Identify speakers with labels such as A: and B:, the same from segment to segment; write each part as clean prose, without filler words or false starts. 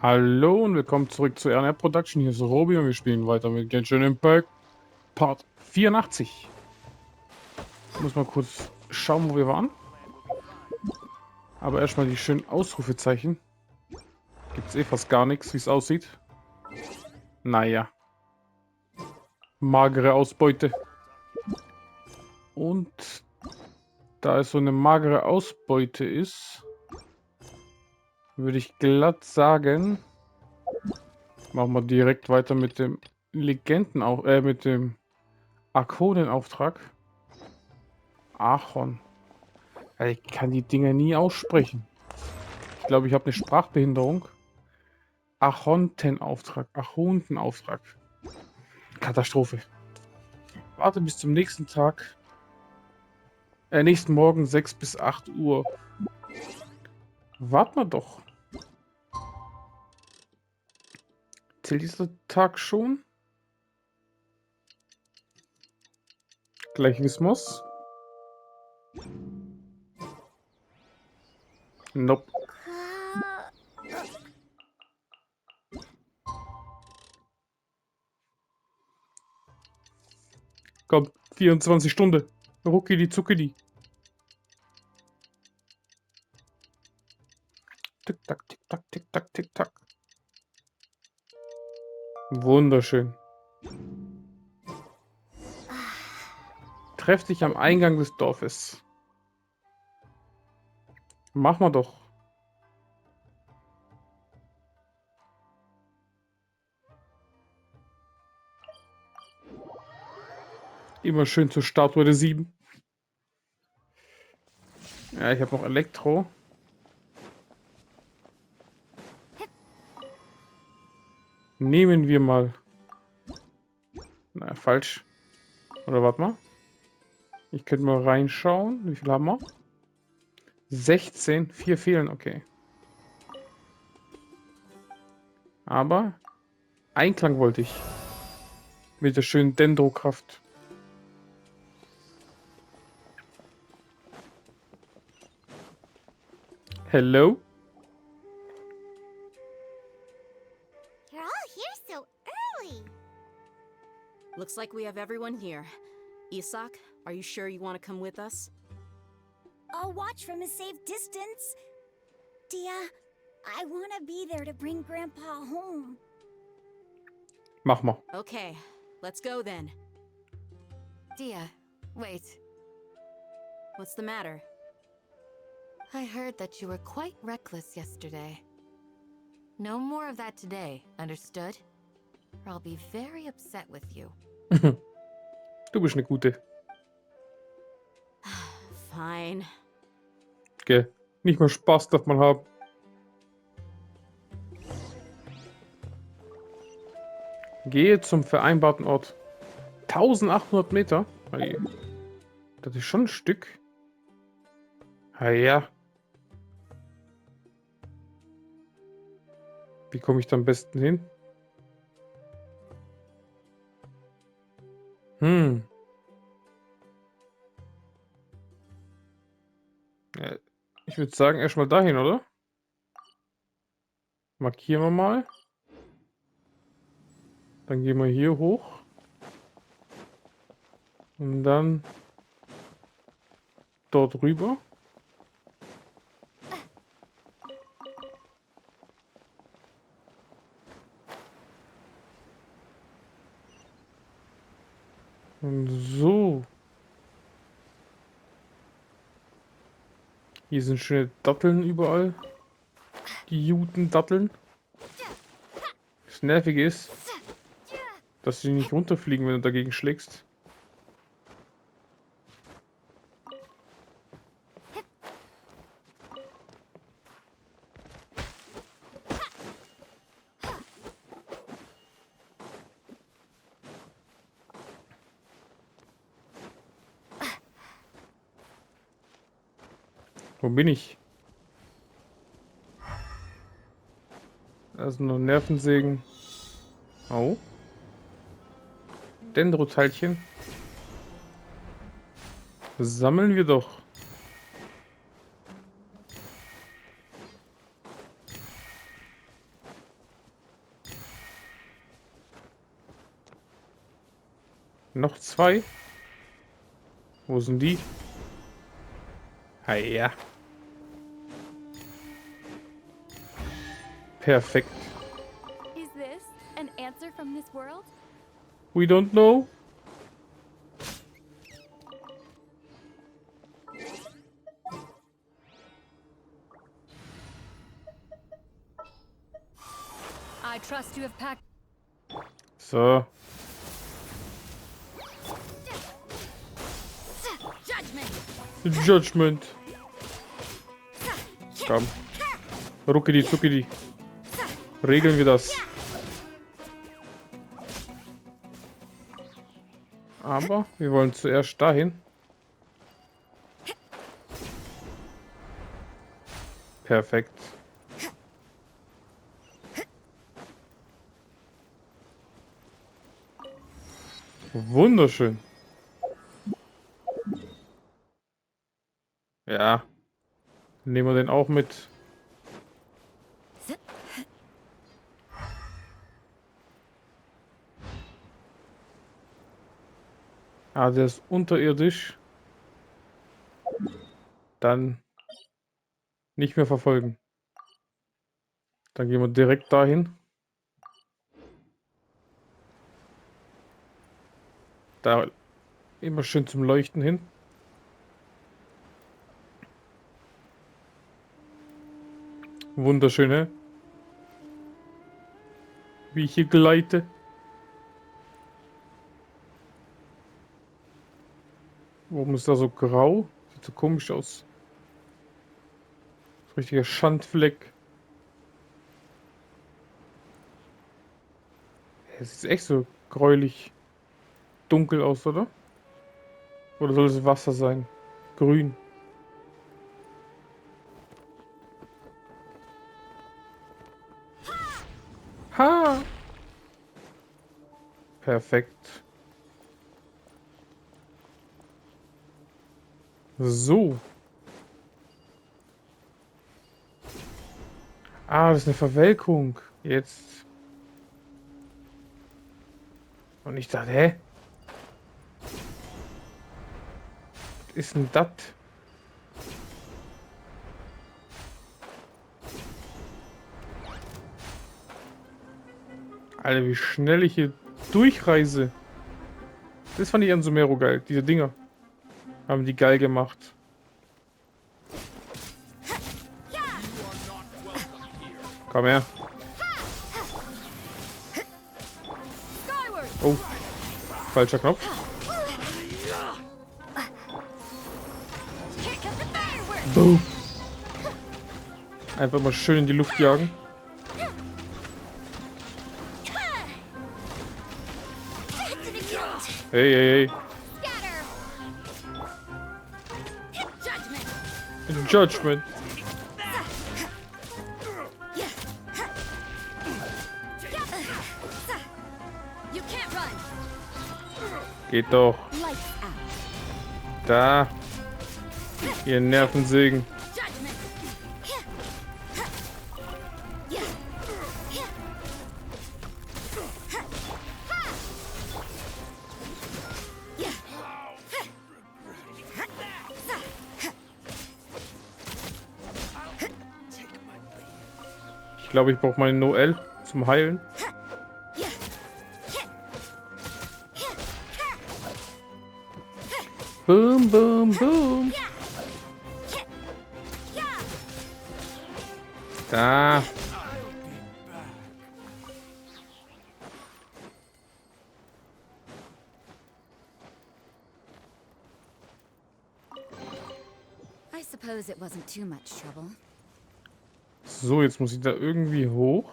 A: Hallo und willkommen zurück zu Eine Production. Hier ist Robi und wir spielen weiter mit Genshin Impact Part 84. Ich muss mal kurz schauen, wo wir waren. Aber erstmal die schönen Ausrufezeichen. Gibt's eh fast gar nichts, wie es aussieht. Naja. Magere Ausbeute. Und da es so eine magere Ausbeute ist, würde ich glatt sagen, machen wir direkt weiter mit dem mit dem Arkonenauftrag. Archon. Ich kann die Dinger nie aussprechen. Ich glaube, ich habe eine Sprachbehinderung. Archontenauftrag. Archontenauftrag. Katastrophe. Warte bis zum nächsten Tag. Nächsten Morgen 6 bis 8 Uhr. Warten wir doch. Zählt dieser Tag schon? Gleich wissen wir's. Nope. Komm, 24 Stunden. Ruckidi zuckidi. Tick tack, tick tack, tick tack, tick tack. Wunderschön. Treff dich am Eingang des Dorfes. Mach mal doch. Immer schön zur Startwelle 7. Ja, ich habe noch Elektro. Nehmen wir mal. Na, falsch. Oder warte mal. Ich könnte mal reinschauen. Wie viel haben wir? 16. 4 fehlen, okay. Aber Einklang wollte ich. Mit der schönen Dendrokraft. Hello?
B: You're all here so early.
C: Looks like we have everyone here. Isak, are you sure you want to come with us?
B: I'll watch from a safe distance. Dia, I want to be there to bring Grandpa home.
A: Mach mal.
C: Okay, let's go then.
D: Dia, wait.
C: What's the matter?
D: I heard that you were quite reckless yesterday. No more of that today, understood? Or I'll be very upset with you.
A: Du bist eine gute.
C: Fine.
A: Gell? Nicht mal Spaß darf man haben. Gehe zum vereinbarten Ort. 1800 Meter? Hey, das ist schon ein Stück. Ja. Wie komme ich da am besten hin? Ja, ich würde sagen, erstmal dahin, oder? Markieren wir mal. Dann gehen wir hier hoch. Und dann dort rüber. Und so. Hier sind schöne Datteln überall. Die Judendatteln. Das Nervige ist, dass sie nicht runterfliegen, wenn du dagegen schlägst. Wo bin ich? Also noch Nervensägen. Oh. Dendroteilchen. Sammeln wir doch. Noch 2. Wo sind die? Ah ja. Perfekt.
E: Is this an answer from this world?
A: We don't know.
E: I trust you have packed.
A: So. Judgment. Komm. Ruckidi zuckidi. Regeln wir das. Aber wir wollen zuerst dahin. Perfekt. Wunderschön. Ja. Nehmen wir den auch mit. Ah, der ist unterirdisch. Dann nicht mehr verfolgen. Dann gehen wir direkt dahin. Da immer schön zum Leuchten hin. Wunderschön, hä? Wie ich hier gleite. Warum ist da so grau? Sieht so komisch aus. So ein richtiger Schandfleck. Es sieht echt so gräulich dunkel aus, oder? Oder soll es Wasser sein? Grün. Ha! Perfekt. So. Ah, das ist eine Verwelkung. Jetzt. Und ich dachte, hä? Was ist denn das? Alter, wie schnell ich hier durchreise. Das fand ich an Sumero geil. Diese Dinger haben die geil gemacht. Komm her. Oh. Falscher Knopf. Boom. Einfach mal schön in die Luft jagen. Hey, hey, hey. Judgment. Geht doch. Da. Ihr Nervensägen. Ich glaube, ich brauche meine Noel zum Heilen. Boom, boom, boom. Da.
B: I suppose it wasn't too much trouble.
A: So, jetzt muss ich da irgendwie hoch.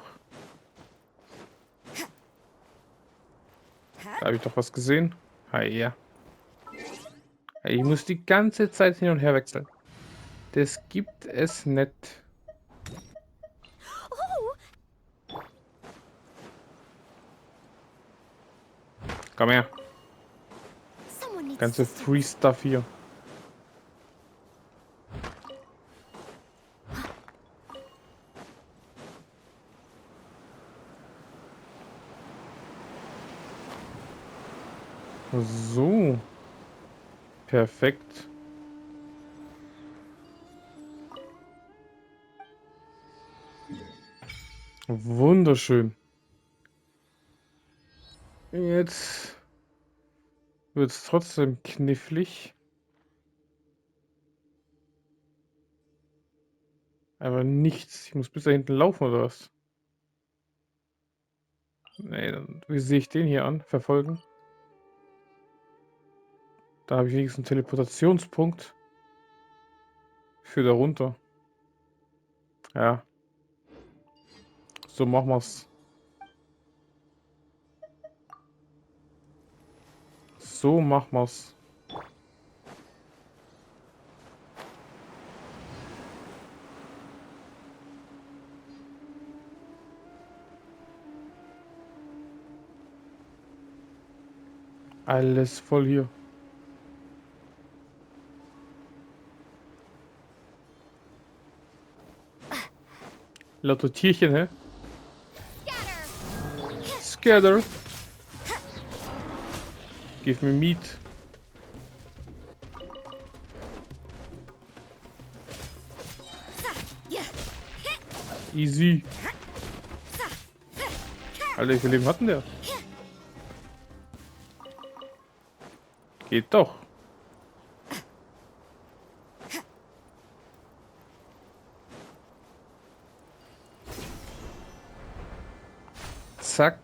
A: Da habe ich doch was gesehen. Ah ja. Ich muss die ganze Zeit hin und her wechseln. Das gibt es nicht. Komm her.
B: Someone needs
A: Ganze
B: to see
A: Free Stuff hier. So. Perfekt. Wunderschön. Jetzt wird es trotzdem knifflig. Aber nichts. Ich muss bis da hinten laufen oder was? Nee, wie sehe ich den hier an? Verfolgen. Da habe ich wenigstens einen Teleportationspunkt für da runter. Ja, so machen wir's. So machen wir's. Alles voll hier. Lauter Tierchen, hä? Scatter. Give me meat. Easy. Alter, wie viel Leben hatten der? Geht doch. Zack.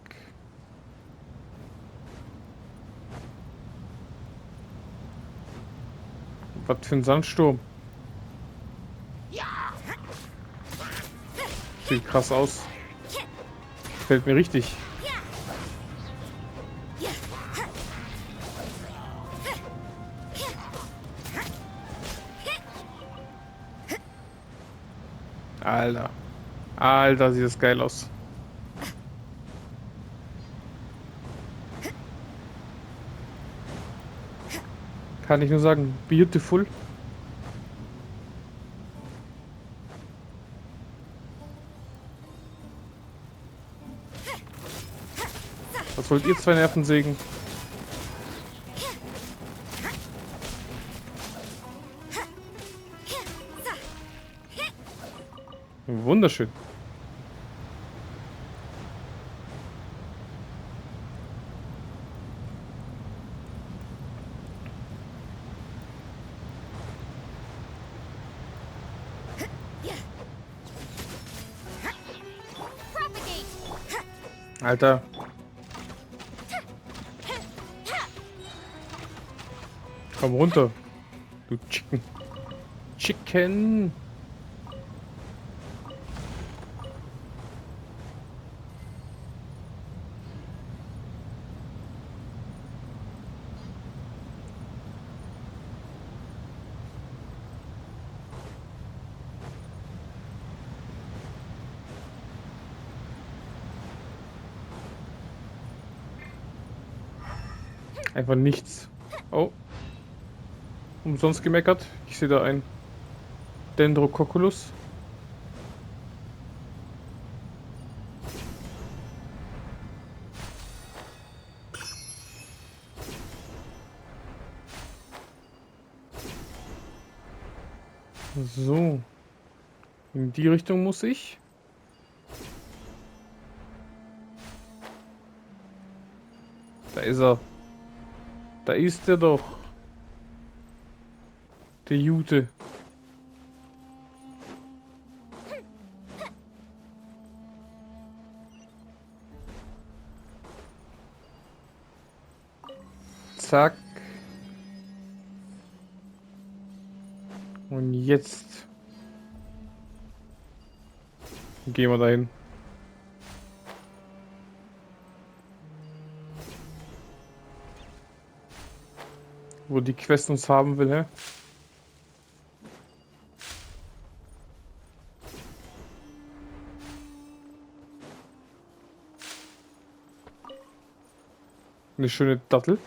A: Was für ein Sandsturm. Sieht krass aus. Gefällt mir richtig. Alter. Alter, sieht das geil aus. Kann ich nur sagen, beautiful. Was wollt ihr zwei Nervensägen? Wunderschön. Alter. Komm runter. Du Chicken. Chicken. Einfach nichts. Oh. Umsonst gemeckert. Ich sehe da ein Dendrococculus. So. In die Richtung muss ich. Da ist er. Da ist er doch. Der Jute. Zack. Und jetzt gehen wir dahin. Wo die Quest uns haben will, hä? Eine schöne Dattel.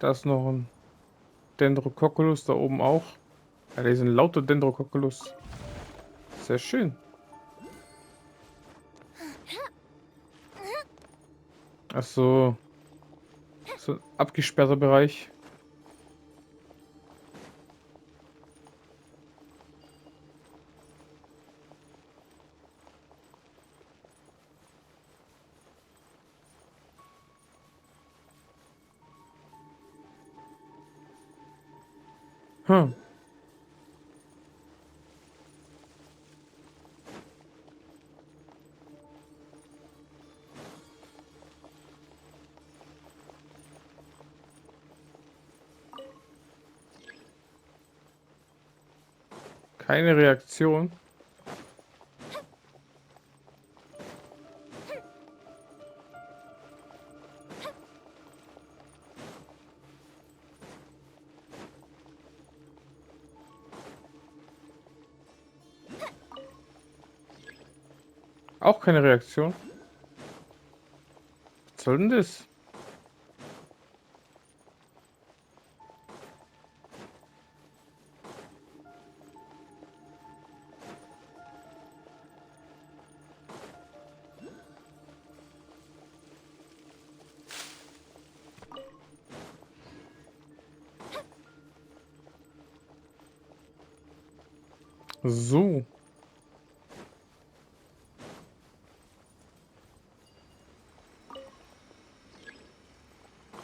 A: Da ist noch ein Dendrococculus, da oben auch. Ja, da sind lauter Dendrococculus. Sehr schön. Ach so. So ein abgesperrter Bereich. Hm. Keine Reaktion. Auch keine Reaktion. Was soll denn das? So.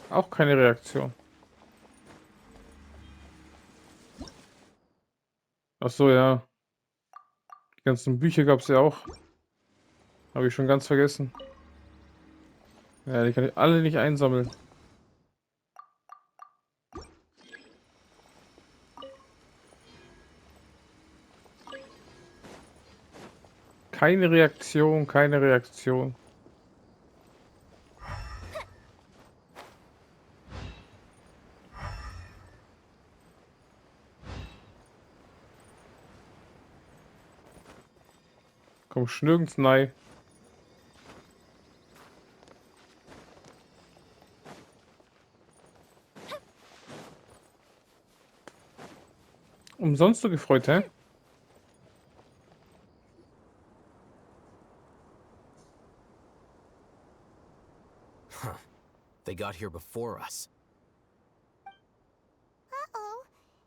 A: Auch keine Reaktion. Ach so, ja. Die ganzen Bücher gab es ja auch. Habe ich schon ganz vergessen. Ja, die kann ich alle nicht einsammeln. Keine Reaktion, keine Reaktion. Komm nirgends nein. Umsonst so gefreut, hä?
F: They got here before us.
B: Uh-oh.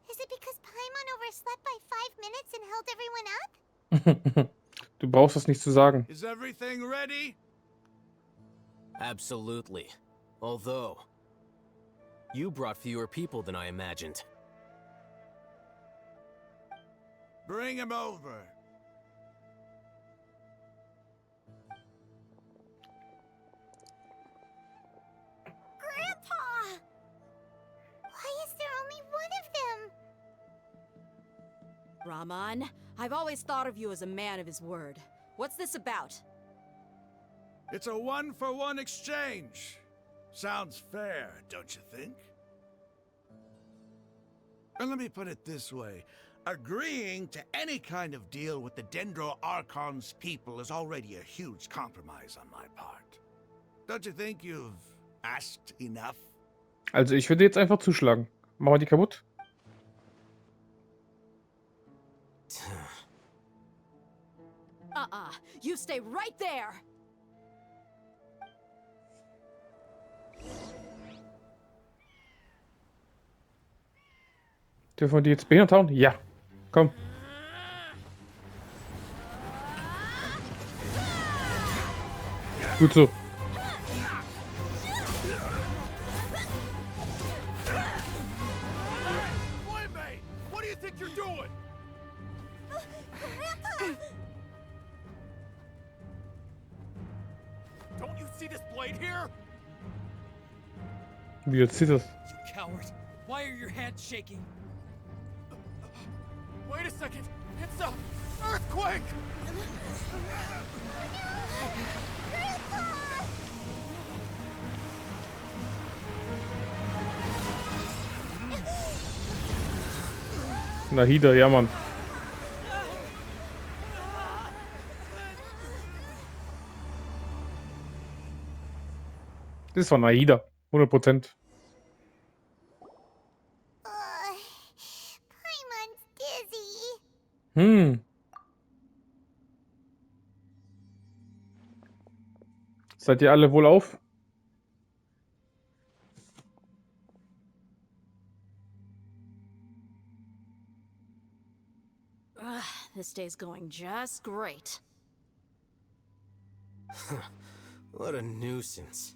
B: Is it because Paimon overslept by 5 minutes and held everyone up?
A: Du brauchst das nicht zu sagen.
G: Is everything ready?
F: Absolutely. Although, you brought fewer people than I imagined.
G: Bring him over.
B: Grandpa! Why is there only one of them?
C: Rahman, I've always thought of you as a man of his word. What's this about?
G: It's a 1-for-1 exchange. Sounds fair, don't you think? And let me put it this way. Agreeing to any kind of deal with the Dendro Archon's people is already a huge compromise on my part. Don't you think you've asked enough?
A: Also ich würde jetzt einfach zuschlagen. Machen wir die kaputt?
C: You stay right there!
A: Dürfen wir die jetzt behindert hauen? Ja. Komm. Gut so.
G: Boy, what do you think you're doing? Don't you see this blade here?
A: Wie jetzt sieht das?
H: You coward! Why are your hands shaking?
G: Wait a second. It's a earthquake.
A: Nahida, ja Mann. Das war Nahida. 100%.
B: Paimon's dizzy.
A: Seid ihr alle wohl auf?
C: This day's going just great.
F: What a nuisance.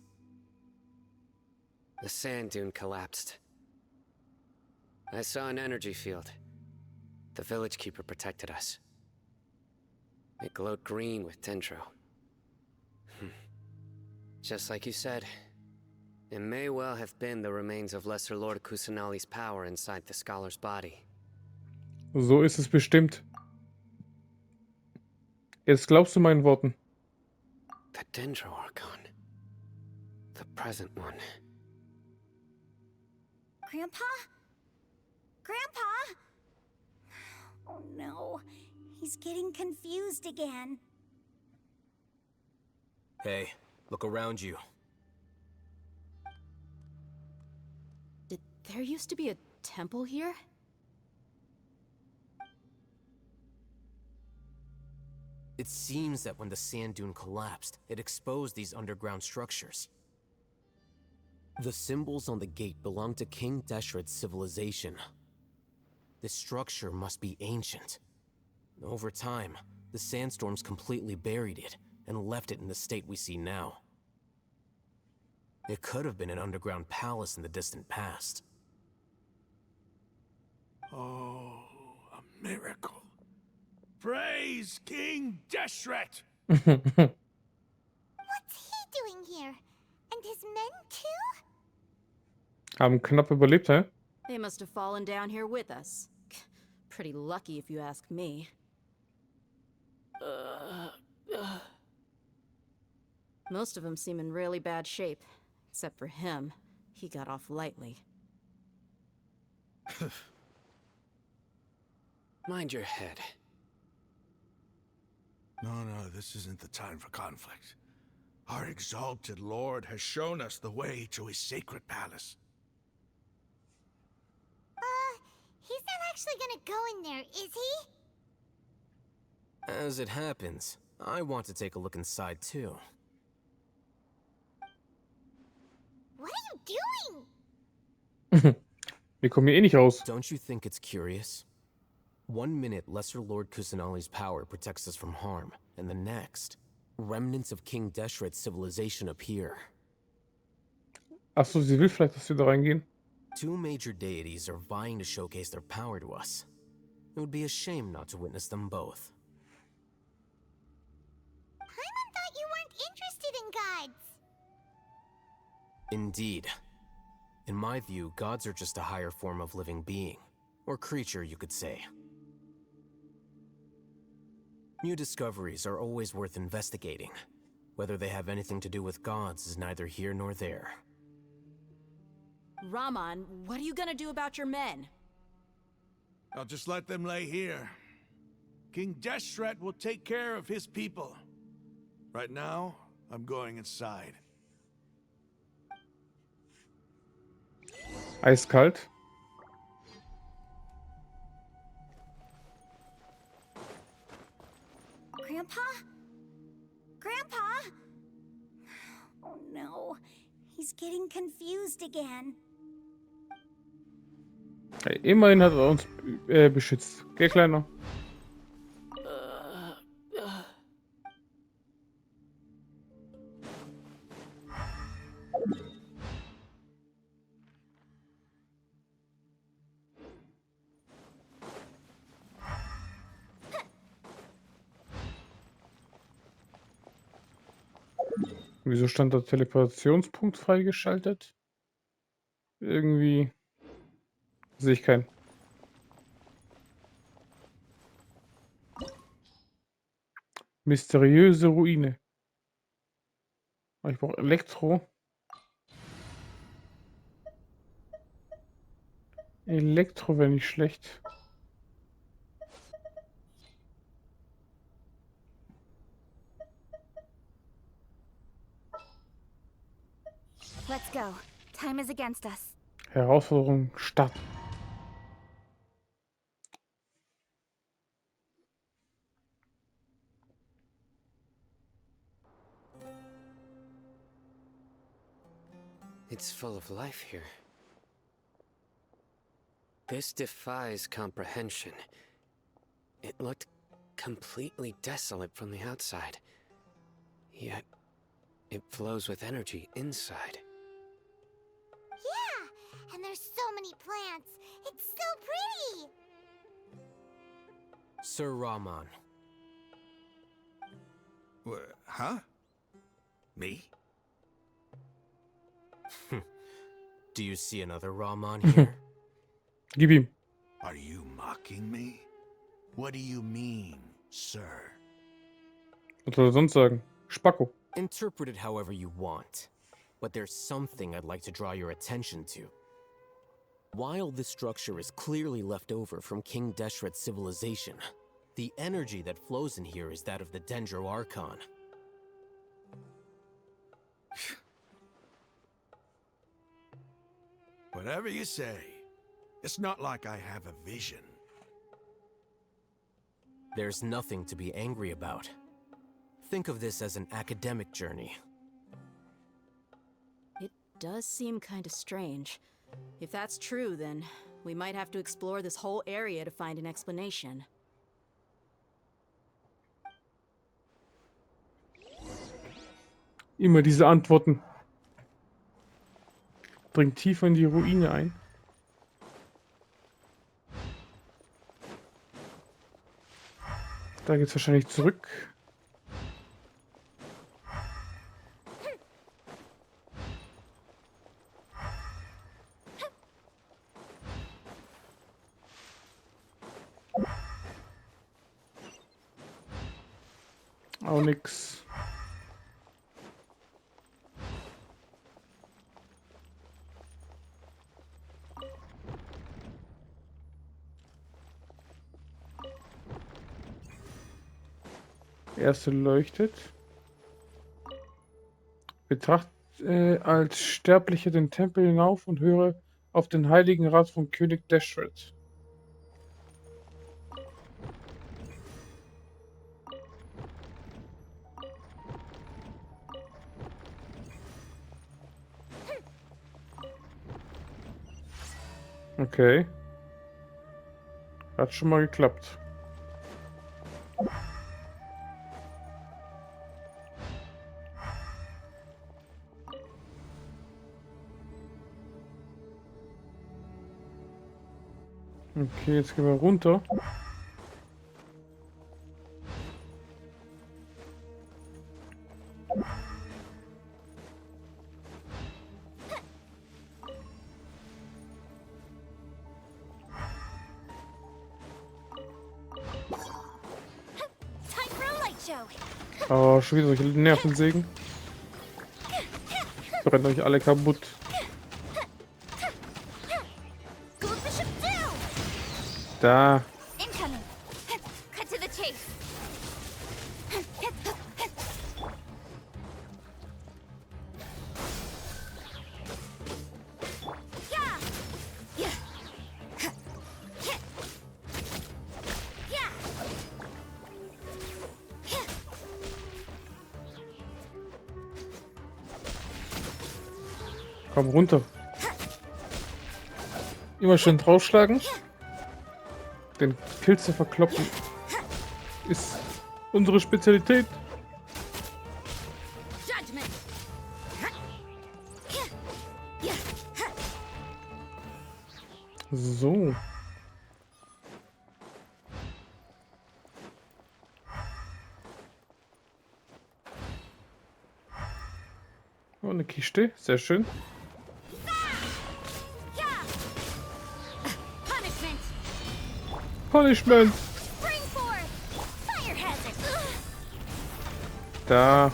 I: The sand dune collapsed. I saw an energy field. The village keeper protected us. It glowed green with dendro. Just like you said, it may well have been the remains of Lesser Lord Kusanali's power inside the scholar's body.
A: So ist es bestimmt. Jetzt glaubst du meinen Worten.
I: The dendro archon. The present one.
B: Grandpa? Grandpa? Oh no, he's getting confused again.
F: Hey, look around you.
C: Did there used to be a temple here?
F: It seems that when the sand dune collapsed, it exposed these underground structures. The symbols on the gate belong to King Deshret's civilization. This structure must be ancient. Over time, the sandstorms completely buried it and left it in the state we see now. It could have been an underground palace in the distant past.
G: Oh, a miracle. Praise King Deshret!
B: What's he doing here? And his men too?
A: Haben knapp überlebt, hä?
C: They must have fallen down here with us. Pretty lucky if you ask me. Most of them seem in really bad shape. Except for him. He got off lightly.
I: Mind your head.
G: No, this isn't the time for conflict. Our exalted lord has shown us the way to his sacred palace.
B: He's not actually gonna go in there, is he?
F: As it happens, I want to take a look inside too.
B: What are you doing?
A: Wir kommen hier eh nicht raus.
F: Don't you think it's curious? One minute, Lesser Lord Kusanali's power protects us from harm, and the next, remnants of King Deshret's civilization appear.
A: Achso, sie will vielleicht, dass wir da reingehen.
F: Two major deities are vying to showcase their power to us. It would be a shame not to witness them both.
B: Paimon thought you weren't interested in gods.
F: Indeed. In my view, gods are just a higher form of living being, or creature, you could say. New discoveries are always worth investigating. Whether they have anything to do with gods is neither here nor there.
C: Raman, what are you gonna do about your men?
G: I'll just let them lay here. King Deshret will take care of his people. Right now, I'm going inside.
A: Eiskalt.
B: Grandpa? Grandpa? Oh no, he's getting confused again.
A: Hey, immerhin hat er uns beschützt. Geh, Kleiner. Wieso stand der Teleportationspunkt freigeschaltet? Irgendwie sehe ich keinen. Mysteriöse Ruine. Ich brauche Elektro. Elektro wäre nicht schlecht.
E: Let's go. Time is against us.
A: Herausforderung starten.
I: It's full of life here. This defies comprehension. It looked completely desolate from the outside. Yet, it flows with energy inside.
B: Yeah, and there's so many plants. It's so pretty.
F: Sir Rahman.
G: Huh? Me?
F: Do you see another Rahman here?
A: Gib ihm.
G: Are you mocking me? What do you mean, sir?
A: Was soll er sonst sagen? Spacko.
F: Interpret it however you want, but there's something I'd like to draw your attention to. While this structure is clearly left over from King Deshret's civilization, the energy that flows in here is that of the Dendro Archon.
G: Whatever you say. It's not like I have a vision.
F: There's nothing to be angry about. Think of this as an academic journey.
C: It does seem kind of strange. If that's true, then we might have to explore this whole area to find an explanation.
A: Immer diese Antworten. Dringt tiefer in die Ruine ein. Da geht's wahrscheinlich zurück. Auch nix. Erste leuchtet. Betrachte als Sterblicher den Tempel hinauf und höre auf den Heiligen Rat von König Deshret. Okay. Hat schon mal geklappt. Okay, jetzt gehen wir runter.
B: Time for a light show.
A: Oh, schon wieder solche Nervensägen. Brennt euch alle kaputt. Da.
B: Incoming. Cut to the chase.
A: Komm runter. Immer schön draufschlagen. Den Pilze verkloppen ist unsere Spezialität. So. Oh, eine Kiste, sehr schön. Punishment! Da.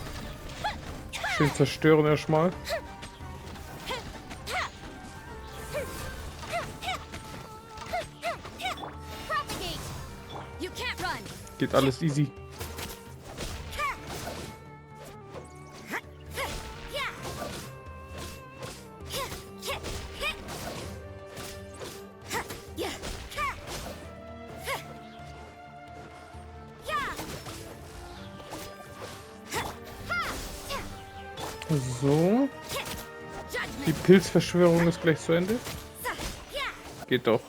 A: Schön zerstören erstmal. Geht alles easy. So. Die Pilzverschwörung ist gleich zu Ende. Geht doch.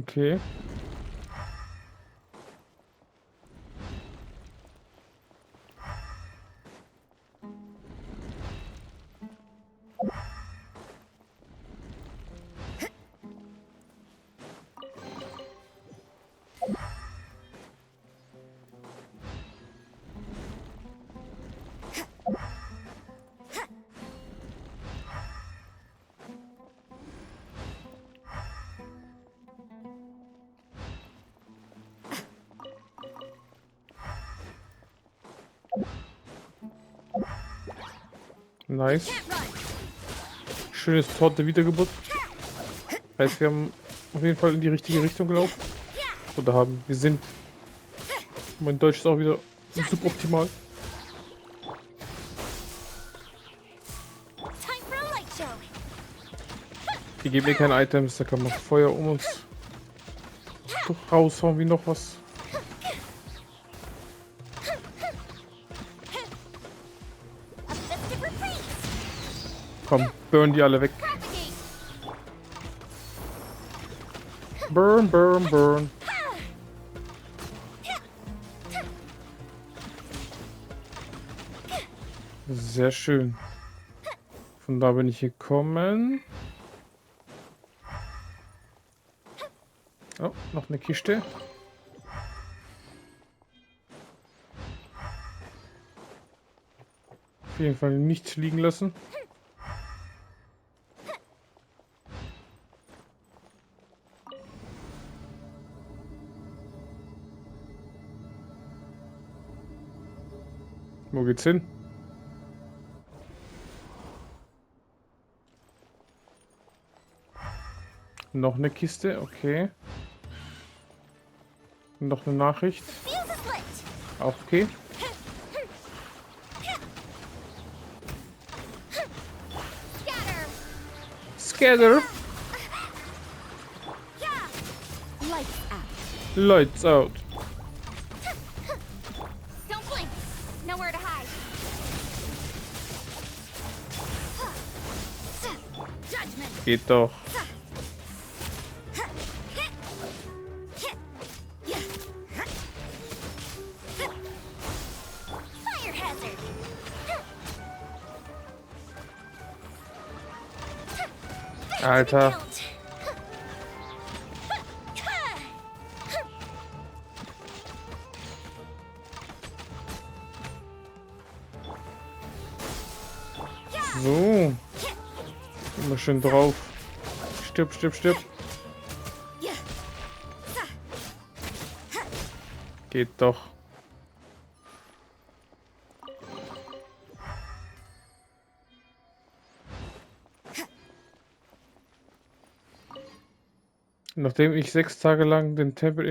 A: Okay. Nice. Schönes Tor der Wiedergeburt. Heißt, wir haben auf jeden Fall in die richtige Richtung gelaufen. Oder haben. Wir sind. Mein Deutsch ist auch wieder suboptimal. Wir geben eh keine Items, da kann man Feuer um uns raushauen wie noch was. Komm, burn die alle weg. Burn, burn, burn. Sehr schön. Von da bin ich gekommen. Oh, noch eine Kiste. Auf jeden Fall nichts liegen lassen. Wo geht's hin? Noch eine Kiste, okay. Noch eine Nachricht. Auch okay. Scatter. Lights out.
E: Don't blink. Nowhere to hide. Judgment.
A: Geht doch.
B: Fire hazard.
A: Alter. So. Immer schön drauf. Stirb, stirb, stirb. Geht doch. Nachdem ich 6 Tage lang den Tempel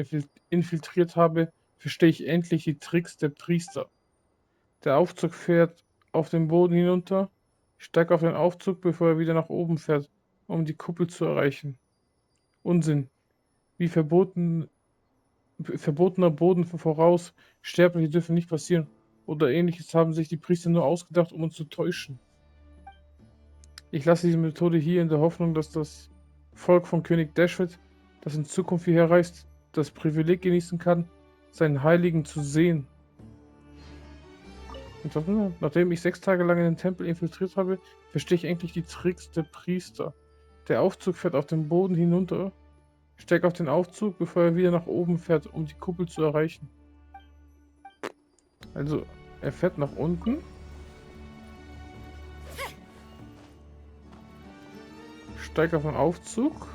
A: infiltriert habe, verstehe ich endlich die Tricks der Priester. Der Aufzug fährt auf den Boden hinunter. Ich steige auf den Aufzug, bevor er wieder nach oben fährt, um die Kuppel zu erreichen. Unsinn. Wie verbotener Boden voraus. Sterbliche dürfen nicht passieren. Oder ähnliches haben sich die Priester nur ausgedacht, um uns zu täuschen. Ich lasse diese Methode hier in der Hoffnung, dass das Volk von König Dashred, das in Zukunft hierher reist, das Privileg genießen kann, seinen Heiligen zu sehen. Und was nur? Nachdem ich 6 Tage lang in den Tempel infiltriert habe, verstehe ich endlich die Tricks der Priester. Der Aufzug fährt auf den Boden hinunter. Steig auf den Aufzug, bevor er wieder nach oben fährt, um die Kuppel zu erreichen. Also, er fährt nach unten. Steig auf den Aufzug.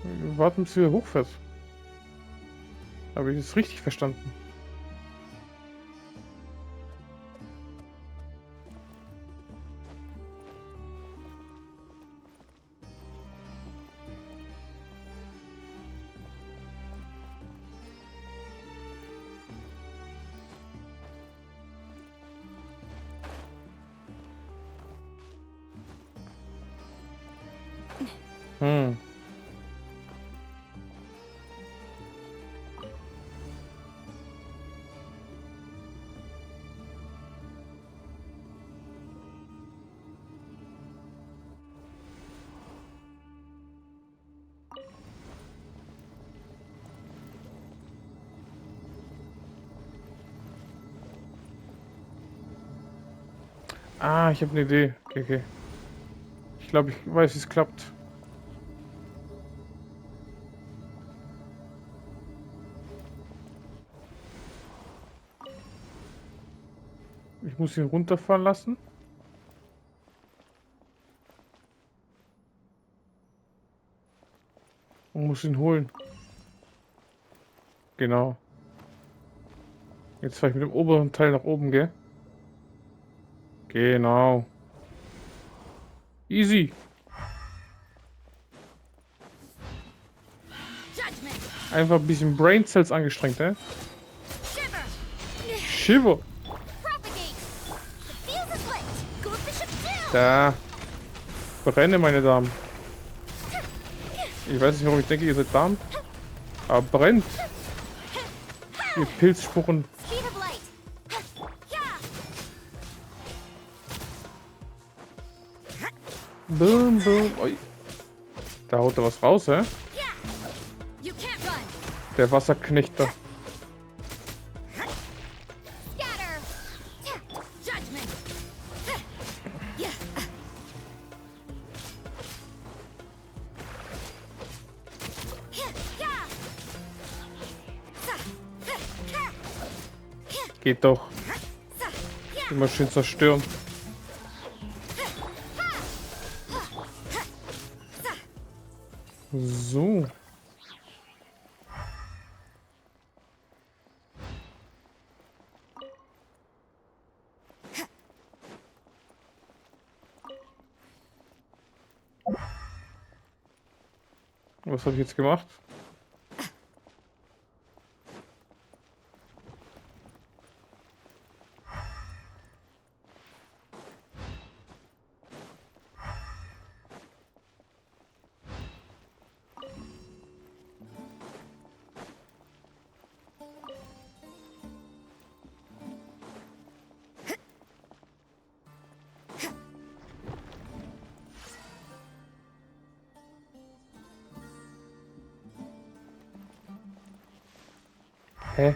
A: Wir warten, bis er hochfährt. Habe ich das richtig verstanden? Hm. Ah, ich habe eine Idee. Okay, okay. Ich glaube, ich weiß, wie es klappt. Ich muss ihn runterfahren lassen. Und muss ihn holen. Genau. Jetzt fahre ich mit dem oberen Teil nach oben, gell? Genau. Easy. Einfach ein bisschen Brain Cells angestrengt, ne? Shiver. Da. Brenne, meine Damen. Ich weiß nicht, warum ich denke, ihr seid Damen. Aber brennt. Ihr Pilzspuren. Boom, boom. Oi. Da haut er was raus, hä? Der Wasserknechter. Geht doch. Immer schön zerstören. So. Was habe ich jetzt gemacht? Hä?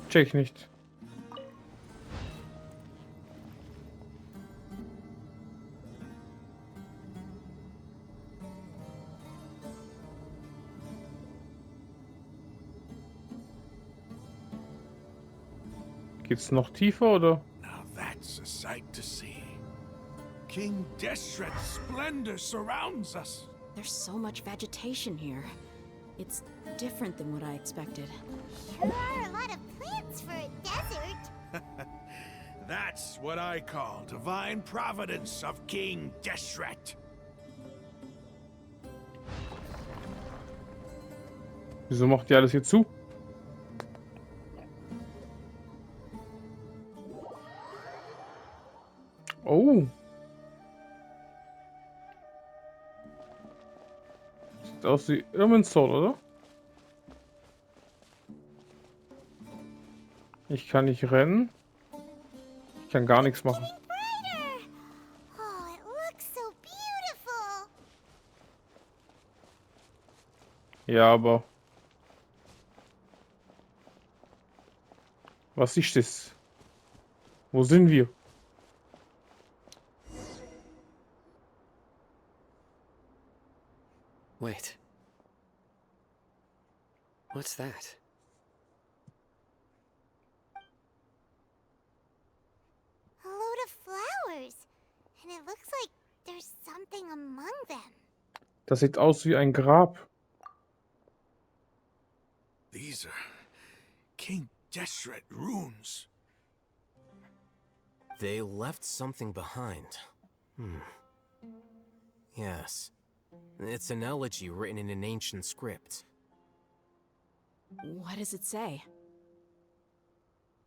A: Check ich nicht. Geht's noch tiefer oder?
G: Now that's a sight to see. King Deshret's splendor surrounds us.
C: There's so much vegetation here. It's different than what I expected.
B: Sure are a lot of plants for a desert.
G: That's what I call divine providence of King Deshret.
A: Wieso macht ihr alles hier zu? Oh. Sieht aus wie Irminsoul, oder? Ich kann nicht rennen. Ich kann gar nichts machen.
B: Brighter. Oh, it looks so beautiful.
A: Ja, aber... Was ist das? Wo sind wir?
I: Wait. What's that?
B: A load of flowers. And it looks like there's something among them.
A: Das sieht aus wie ein Grab.
G: These are King Deshret runes.
F: They left something behind. Yes. It's an elegy written in an ancient script.
C: What does it say?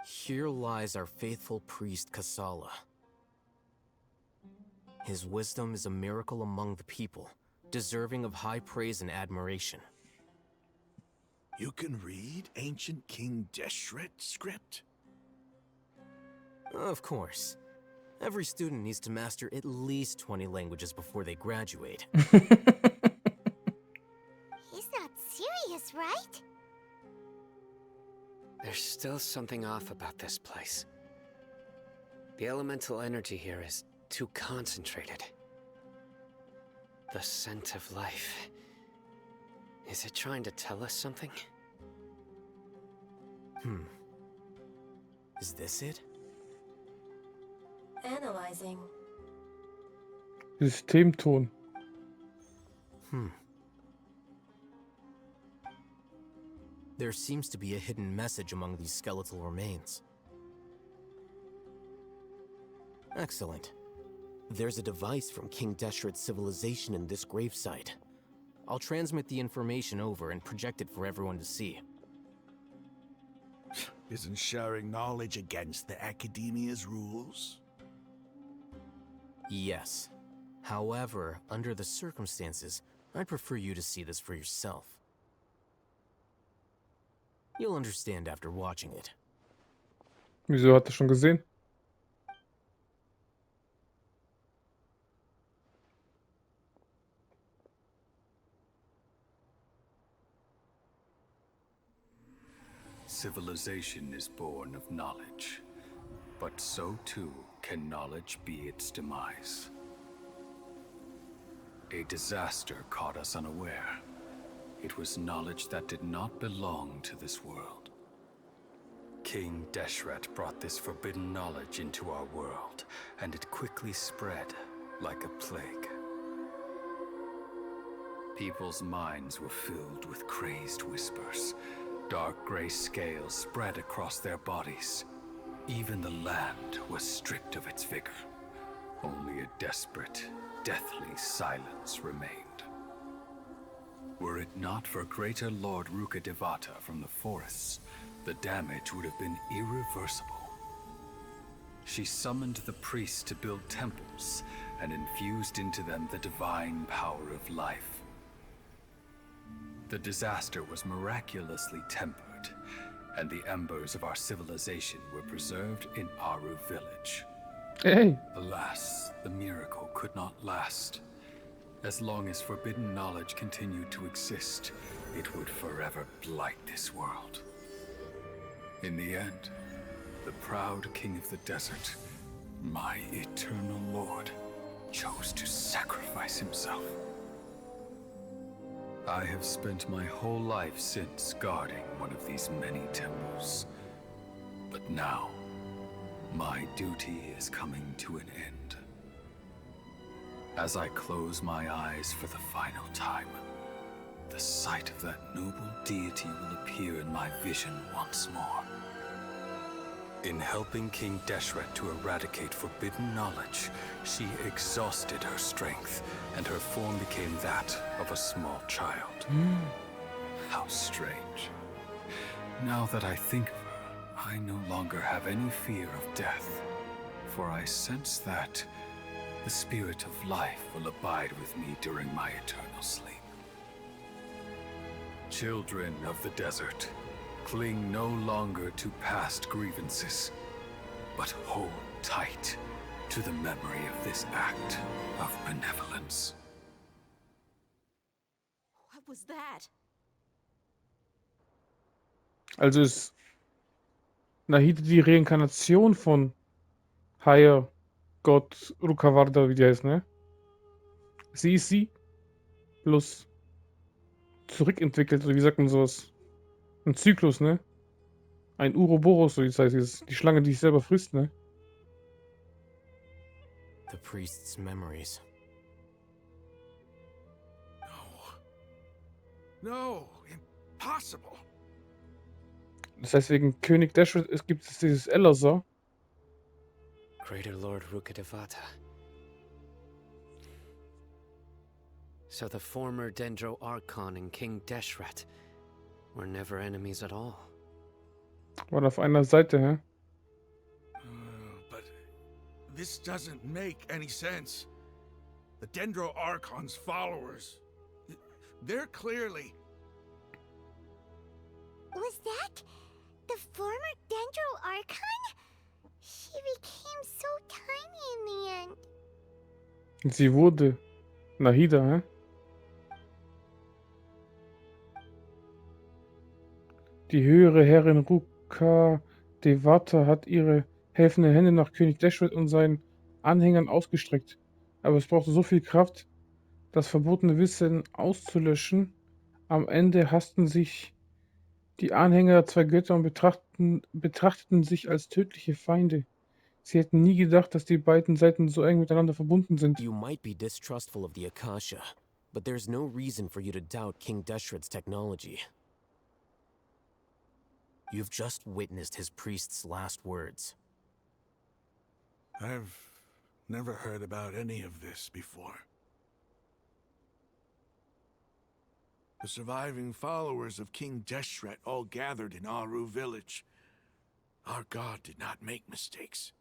F: Here lies our faithful priest Kasala. His wisdom is a miracle among the people, deserving of high praise and admiration.
G: You can read ancient King Deshret script?
F: Of course. Every student needs to master at least 20 languages before they graduate.
B: this, right?
I: There's still something off about this place. The elemental energy here is too concentrated. The scent of life. Is it trying to tell us something?
F: Is this it?
D: Analyzing.
A: Systemton.
F: There seems to be a hidden message among these skeletal remains. Excellent. There's a device from King Deshret's civilization in this gravesite. I'll transmit the information over and project it for everyone to see.
G: Isn't sharing knowledge against the Academia's rules?
F: Yes. However, under the circumstances, I'd prefer you to see this for yourself. You'll understand after watching it.
A: Wieso hat er schon gesehen?
J: Civilization is born of knowledge, but so too can knowledge be its demise. A disaster caught us unaware. It was knowledge that did not belong to this world. King Deshret brought this forbidden knowledge into our world, and it quickly spread like a plague. People's minds were filled with crazed whispers. Dark gray scales spread across their bodies. Even the land was stripped of its vigor. Only a desperate, deathly silence remained. Were it not for greater Lord Rukkhadevata from the forests, the damage would have been irreversible. She summoned the priests to build temples and infused into them the divine power of life. The disaster was miraculously tempered, and the embers of our civilization were preserved in Aru village.
A: Hey!
J: Alas, the miracle could not last. As long as forbidden knowledge continued to exist, it would forever blight this world. In the end, the proud king of the desert, my eternal lord, chose to sacrifice himself. I have spent my whole life since guarding one of these many temples. But now, my duty is coming to an end. As I close my eyes for the final time, the sight of that noble deity will appear in my vision once more. In helping King Deshret to eradicate forbidden knowledge, she exhausted her strength, and her form became that of a small child. How strange. Now that I think of her, I no longer have any fear of death, for I sense that the spirit of life will abide with me during my eternal sleep. Children of the desert, cling no longer to past grievances, but hold tight to the memory of this act of benevolence.
C: What was that?
A: Also ist Nahida die Reinkarnation von Haya, Gott, Rukkhadevata, wie die heißt, ne? Sie ist sie, bloß zurückentwickelt, oder wie sagt man sowas? Ein Zyklus, ne? Ein Uroboros, so das heißt, die Schlange, die sich selber frisst, ne?
F: The priest's memories.
G: No, impossible.
A: Das heißt, wegen König Deshret gibt es dieses Elazar.
I: Greater Lord Rukkhadevata. So the former Dendro Archon and King Deshret were never enemies at all.
A: Waren auf einer Seite, hä?
G: But this doesn't make any sense. The Dendro Archon's followers, they're clearly...
B: Was that the former Dendro Archon? She became so tiny in the end.
A: Sie wurde Nahida, hä? Die höhere Herrin Ruka Devata hat ihre helfenden Hände nach König Dashred und seinen Anhängern ausgestreckt. Aber es brauchte so viel Kraft, das verbotene Wissen auszulöschen. Am Ende hassten sich die Anhänger der zwei Götter und betrachteten sich als tödliche Feinde. Sie hätten nie gedacht, dass die beiden Seiten so eng miteinander verbunden sind.
F: You might be distrustful of the Akasha, but there's no reason for you to doubt King Deshret's technology. You've just witnessed his priest's last words.
G: I've never heard about any of this before. The surviving followers of King Deshret all gathered in Aru village. Our god did not make mistakes.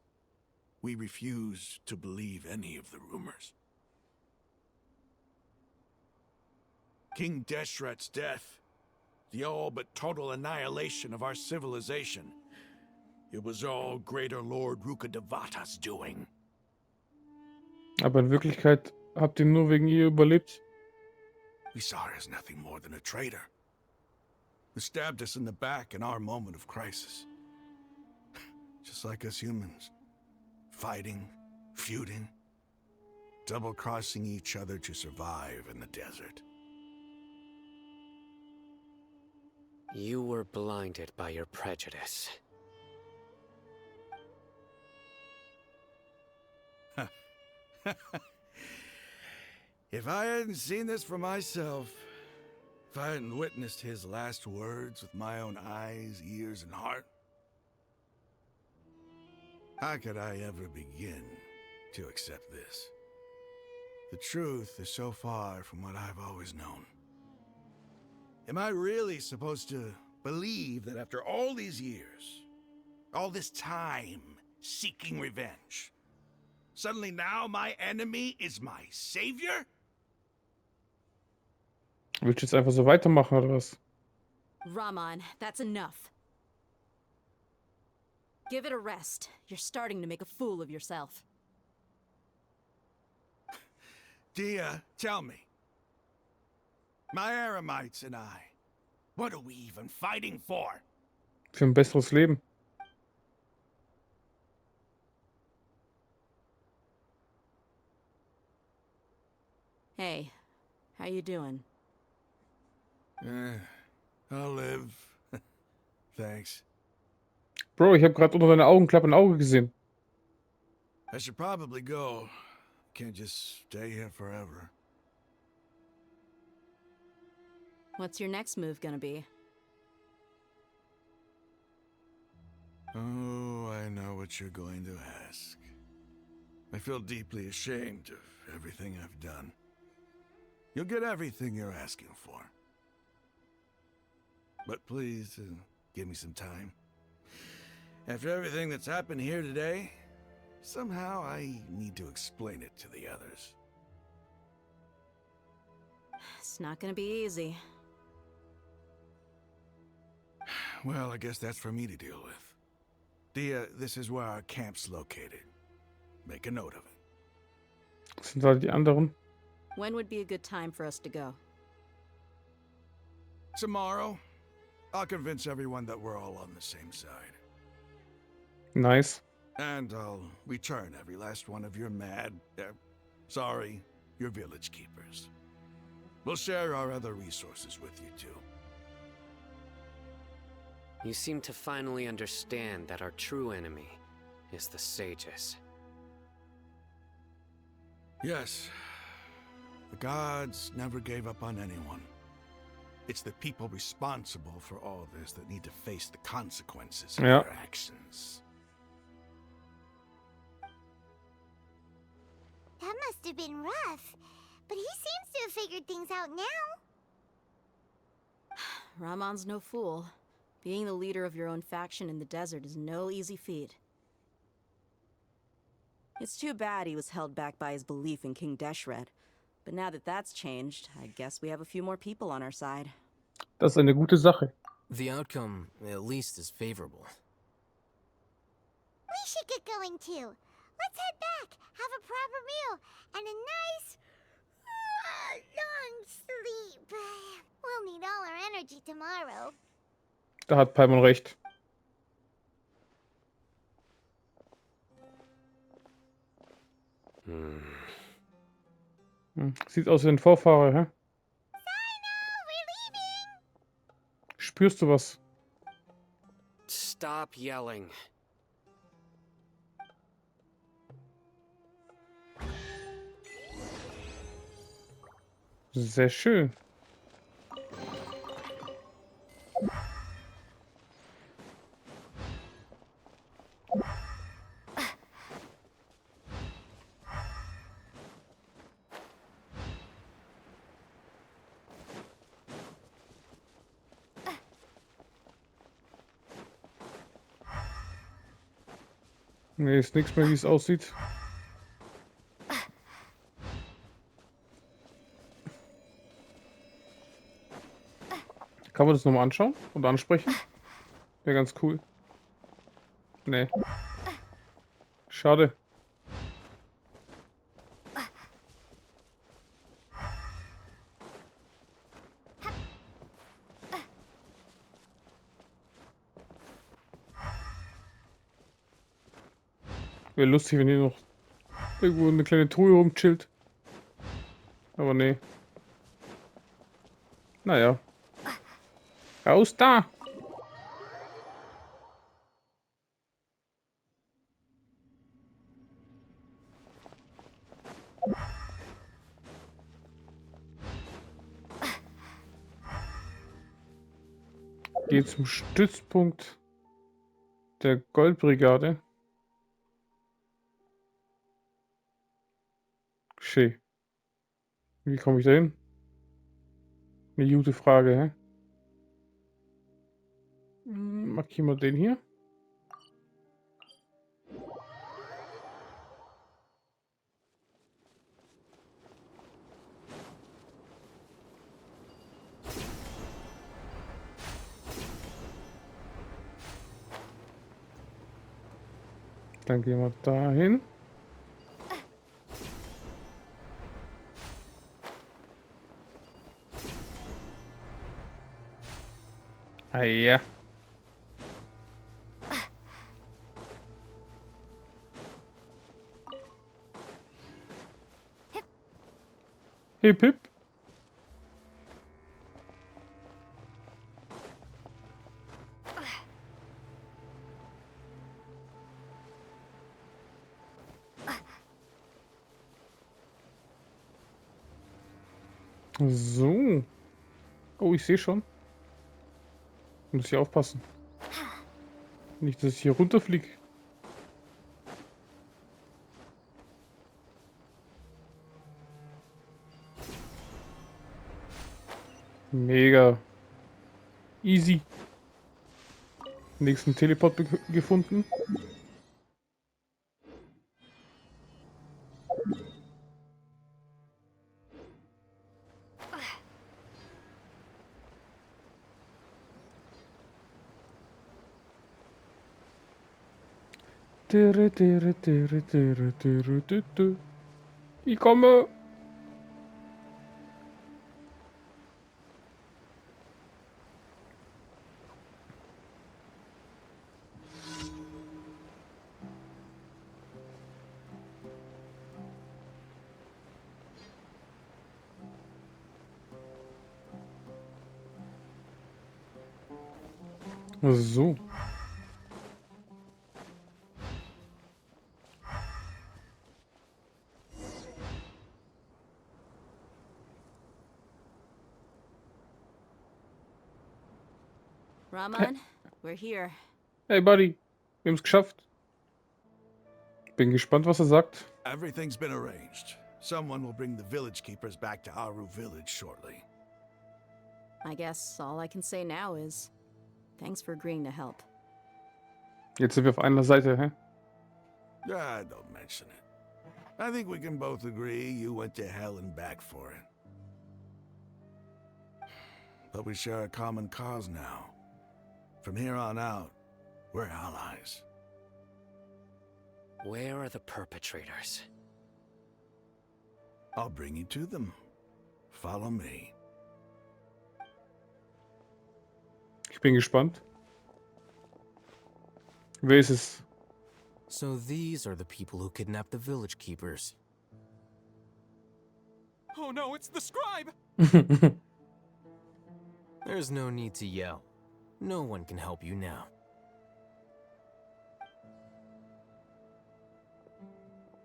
G: We refuse to believe any of the rumors. King Deshret's death, the all but total annihilation of our civilization, it was all Greater Lord Rukkhadevata's doing.
A: Aber in Wirklichkeit habt ihr nur wegen ihr überlebt.
G: We saw her as nothing more than a traitor, who stabbed us in the back in our moment of crisis. Just like us humans. Fighting, feuding, double-crossing each other to survive in the desert.
I: You were blinded by your prejudice.
G: If I hadn't seen this for myself, if I hadn't witnessed his last words with my own eyes, ears, and heart, how could I ever begin to accept this? The truth is so far from what I've always known. Am I really supposed to believe that after all these years, all this time seeking revenge, suddenly now my enemy is my savior?
A: Willst du jetzt einfach so weitermachen oder was?
C: Rahman, that's enough. Give it a rest. You're starting to make a fool of yourself.
G: Dia, tell me. My Aramites and I, what are we even fighting for?
A: Für ein besseres Leben.
C: Hey, how you doing?
G: I'll live. Thanks.
A: Bro, ich habe gerade unter deiner Augenklappe ein Auge gesehen.
G: I should probably go. Can't just stay here forever.
C: What's your next move gonna be?
G: Oh, I know what you're going to ask. I feel deeply ashamed of everything I've done. You'll get everything you're asking for. But please, give me some time. After everything that's happened here today, somehow I need to explain it to the others.
C: It's not gonna be easy.
G: Well, I guess that's for me to deal with. Dia, this is where our camp's located. Make a note of it.
A: Das sind halt die anderen.
C: When would be a good time for us to go?
G: Tomorrow, I'll convince everyone that we're all on the same side.
A: Nice.
G: And I'll return every last one of your your village keepers. We'll share our other resources with you too.
I: You seem to finally understand that our true enemy is the sages.
G: Yes. The gods never gave up on anyone. It's the people responsible for all this that need to face the consequences of their actions.
B: That must have been rough, but he seems to have figured things out now.
C: Rahman's no fool. Being the leader of your own faction in the desert is no easy feat. It's too bad he was held back by his belief in King Deshret. But now that that's changed, I guess we have a few more people on our side.
A: Das ist eine gute Sache.
F: The outcome, at least, is favorable.
B: We should get going too. Let's head back, have a proper meal, and a nice, long sleep. We'll need all our energy tomorrow.
A: Da hat Paimon recht.
I: Hmm.
A: Sieht aus wie ein Vorfahrer, hä? Spürst du was?
I: Stop yelling.
A: Sehr schön. Nee, ist nichts mehr, wie es aussieht. Kann man das nochmal anschauen und ansprechen? Wäre ganz cool. Nee. Schade. Wäre lustig, wenn hier noch irgendwo eine kleine Truhe rumchillt. Aber nee. Naja. Raus da! Geh zum Stützpunkt der Goldbrigade. Schön. Wie komme ich da hin? Eine gute Frage, hä? Markieren wir den hier. Dann gehen wir dahin. Ah ja. Hip hip. So. Oh, ich sehe schon. Muss ich aufpassen. Nicht, dass ich hier runterfliege. Mega. Easy. Nächsten Teleport gefunden. Ich komme. So.
C: Raman, we're here.
A: Hey, Buddy. Wir haben es geschafft. Bin gespannt, was er sagt.
G: Everything's been arranged. Someone will bring the village keepers back to Aru village shortly.
C: I guess all I can say now is thanks for agreeing to help.
A: Jetzt sind wir auf einer Seite, hä?
G: Ah, don't mention it. I think we can both agree you went to hell and back for it. But we share a common cause now. From here on out, we're allies.
I: Where are the perpetrators?
G: I'll bring you to them. Follow me.
A: Ich bin gespannt. Wer ist es?
F: So these are the people who kidnapped the village keepers.
H: Oh no, it's the scribe!
F: There's no need to yell. No one can help you now.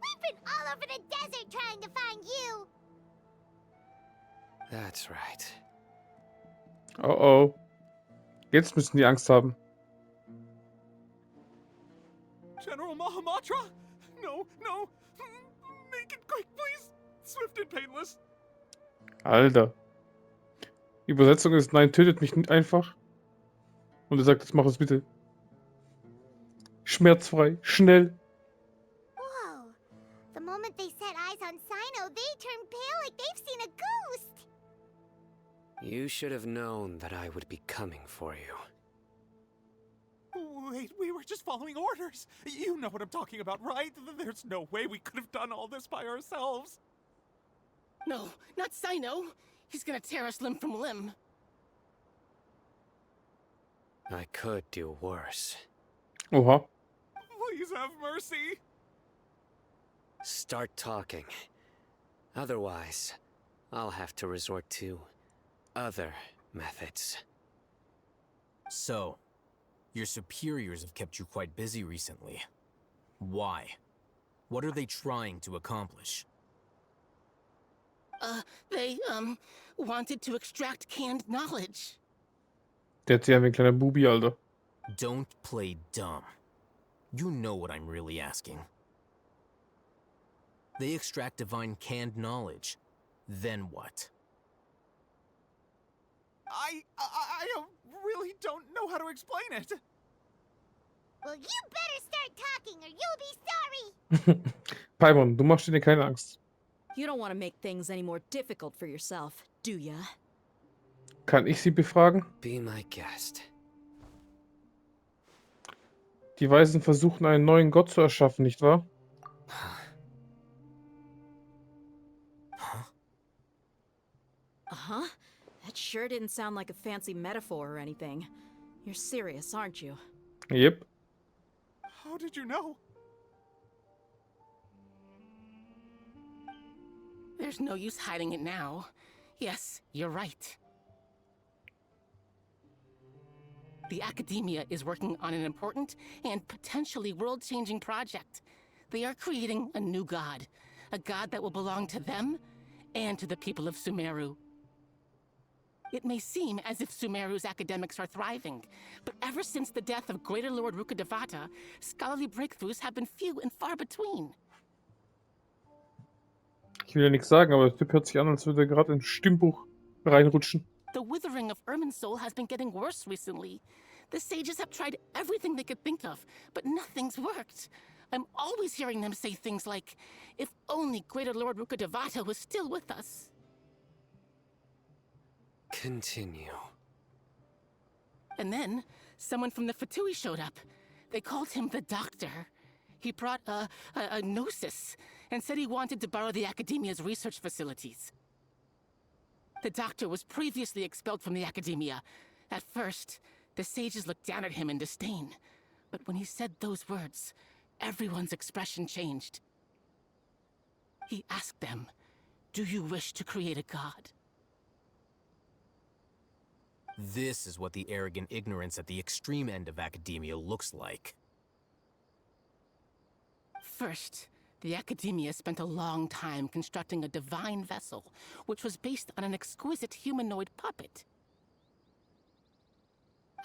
B: We've been all over the desert trying to find you.
I: That's right.
A: Oh oh. Jetzt müssen die Angst haben.
H: General Mahamatra? No, no. Make it quick, please. Swift and painless.
A: Alter. Die Übersetzung ist, nein, tötet mich nicht einfach. Und er sagt, jetzt mach es bitte. Schmerzfrei, schnell.
B: Whoa. The moment they set eyes on Sino, they turn pale like they've seen a ghost.
I: You should have known that I would be coming for you.
H: Wait, we were just following orders. You know what I'm talking about, right? There's no way we could have done all this by ourselves.
K: No, not Sino. He's gonna tear us limb from limb.
I: I could do worse.
A: Oha.
H: Please have mercy.
I: Start talking. Otherwise, I'll have to resort to other methods.
F: So, your superiors have kept you quite busy recently. Why? What are they trying to accomplish?
K: They, wanted to extract canned knowledge.
A: Der hat sich wie ein kleiner Bubi, Alter.
F: Don't play dumb. You know what I'm really asking. They extract divine canned knowledge. Then what?
H: I really don't know how to explain it.
B: Well, you better start talking or you'll be sorry.
A: Paimon, du machst dir keine Angst.
C: You don't want to make things any more difficult for yourself, do ya?
A: Kann ich sie befragen?
I: Be my guest.
A: Die Weisen versuchen, einen neuen Gott zu erschaffen, nicht wahr?
C: Uh-huh. That sure didn't sound like a fancy metaphor or anything. You're serious, aren't you?
A: Yep.
H: How did you know?
K: There's no use hiding it now. Yes, you're right. The Academia is working on an important and potentially world-changing project. They are creating a new god. A god that will belong to them and to the people of Sumeru. It may seem as if Sumeru's academics are thriving, but ever since the death of Greater Lord Rukkhadevata, scholarly breakthroughs have been few and far between.
A: Ich will ja nichts sagen, aber der Typ hört sich an, als würde er gerade ins Stimmbuch reinrutschen.
K: The withering of Irminsul has been getting worse recently. The sages have tried everything they could think of, but nothing's worked. I'm always hearing them say things like, if only Greater Lord Rukkhadevata was still with us.
I: Continue.
K: And then, someone from the Fatui showed up. They called him the Doctor. He brought a gnosis, and said he wanted to borrow the Academia's research facilities. The Doctor was previously expelled from the Academia. At first, the sages looked down at him in disdain. But when he said those words, everyone's expression changed. He asked them, "Do you wish to create a god?"
F: This is what the arrogant ignorance at the extreme end of academia looks like.
K: First, the Academia spent a long time constructing a divine vessel, which was based on an exquisite humanoid puppet.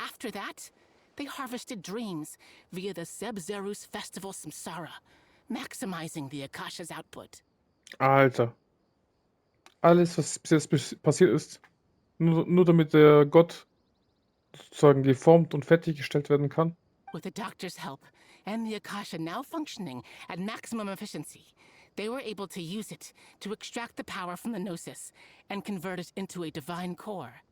K: After that, they harvested dreams via the Zeb-Zerus Festival Samsara, maximizing the Akasha's output.
A: Alter. Alles, was bis jetzt passiert ist, nur damit der Gott sozusagen geformt und fertiggestellt werden kann.
K: With the Doctor's help, and the Akasha now functioning at maximum efficiency, they were able to use it to extract the power from the Gnosis and convert it into a divine core.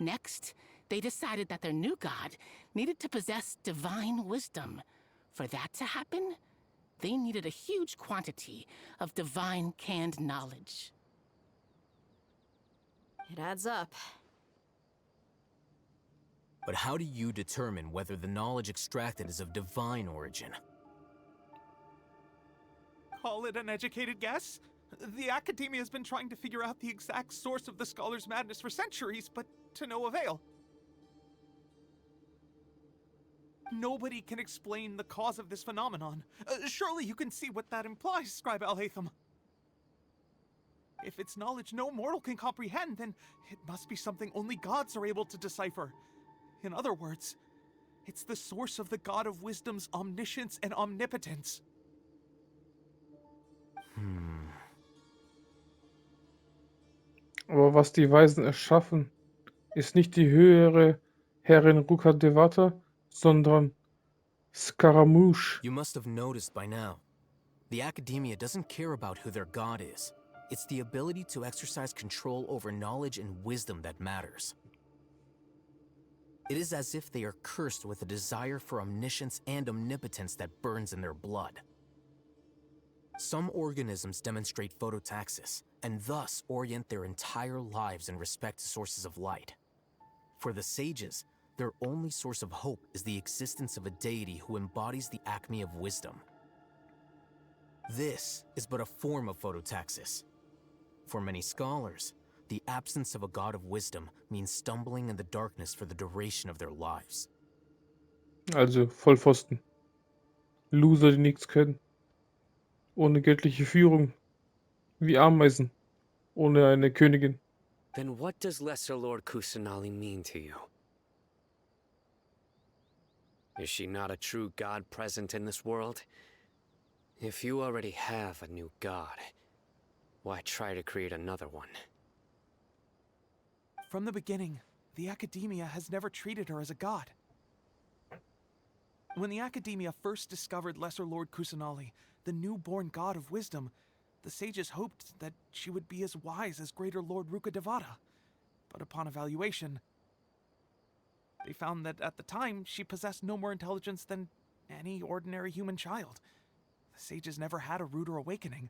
K: Next, they decided that their new god needed to possess divine wisdom. For that to happen, they needed a huge quantity of divine canned knowledge.
C: It adds up.
F: But how do you determine whether the knowledge extracted is of divine origin?
H: Call it an educated guess? The Academia has been trying to figure out the exact source of the scholar's madness for centuries, but to no avail. Nobody can explain the cause of this phenomenon. Surely you can see what that implies, Scribe Alhaitham. If it's knowledge no mortal can comprehend, then it must be something only gods are able to decipher. In other words, it's the source of the God of Wisdom's omniscience and omnipotence.
A: Aber was die Weisen erschaffen, ist nicht die höhere Herrin Rukkhadevata, sondern Scaramouche.
F: You must have noticed by now. The Academia doesn't care about who their god is. It's the ability to exercise control over knowledge and wisdom that matters. It is as if they are cursed with a desire for omniscience and omnipotence that burns in their blood. Some organisms demonstrate phototaxis, and thus orient their entire lives in respect to sources of light. For the sages, their only source of hope is the existence of a deity who embodies the acme of wisdom. This is but a form of phototaxis. For many scholars, the absence of a god of wisdom means stumbling in the darkness for the duration of their lives.
A: Also Vollpfosten. Loser, die nichts können. Ohne göttliche Führung. Wie Ameisen. Ohne eine Königin.
I: Then what does Lesser Lord Kusanali mean to you? Is she not a true god present in this world? If you already have a new god, why try to create another one?
H: From the beginning, the Academia has never treated her as a god. When the Academia first discovered Lesser Lord Kusanali, the newborn god of wisdom, the sages hoped that she would be as wise as Greater Lord Rukkhadevata. But upon evaluation, they found that at the time she possessed no more intelligence than any ordinary human child. The sages never had a ruder awakening.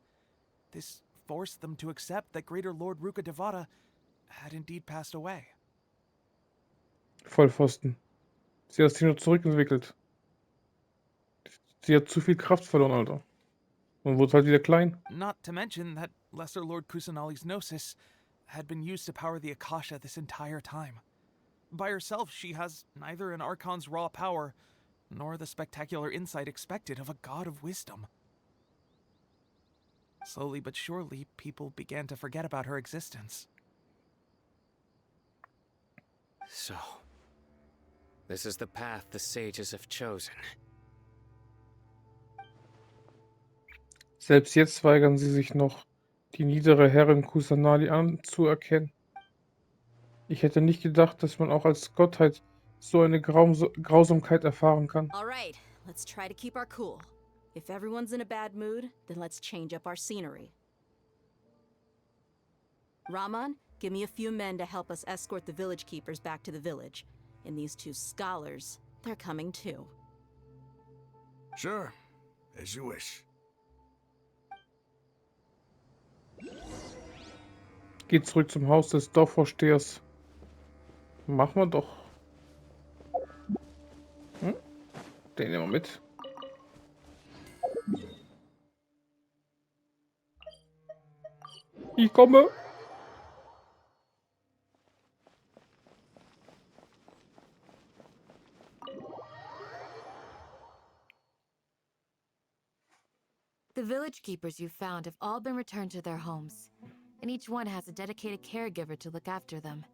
H: This forced them to accept that Greater Lord Rukkhadevata had indeed passed away.
A: Vollpfosten. Sie hat sich nur zurückentwickelt. Sie hat zu viel Kraft verloren, Alter. Und wurde halt wieder klein.
H: Not to mention that Lesser Lord Kusanali's gnosis had been used to power the Akasha this entire time. By herself, she has neither an Archon's raw power, nor the spectacular insight expected of a god of wisdom. Slowly but surely, people began to forget about her existence.
I: So, this is the path the sages have chosen.
A: Selbst jetzt weigern sie sich noch, die niedere Herrin Kusanali anzuerkennen. Ich hätte nicht gedacht, dass man auch als Gottheit so eine Grausamkeit erfahren kann.
C: All right, let's try to keep our cool. If everyone's in a bad mood, then let's change up our scenery. Rahman, give me a few men to help us escort the village keepers back to the village. And these two scholars, they're coming too.
G: Sure, as you wish.
A: Geht zurück zum Haus des Dorfvorstehers. Machen wir doch. Den nehmen wir mit. Ich komme.
D: The village keepers you found have all been returned to their homes, and each one has a dedicated caregiver to look after them.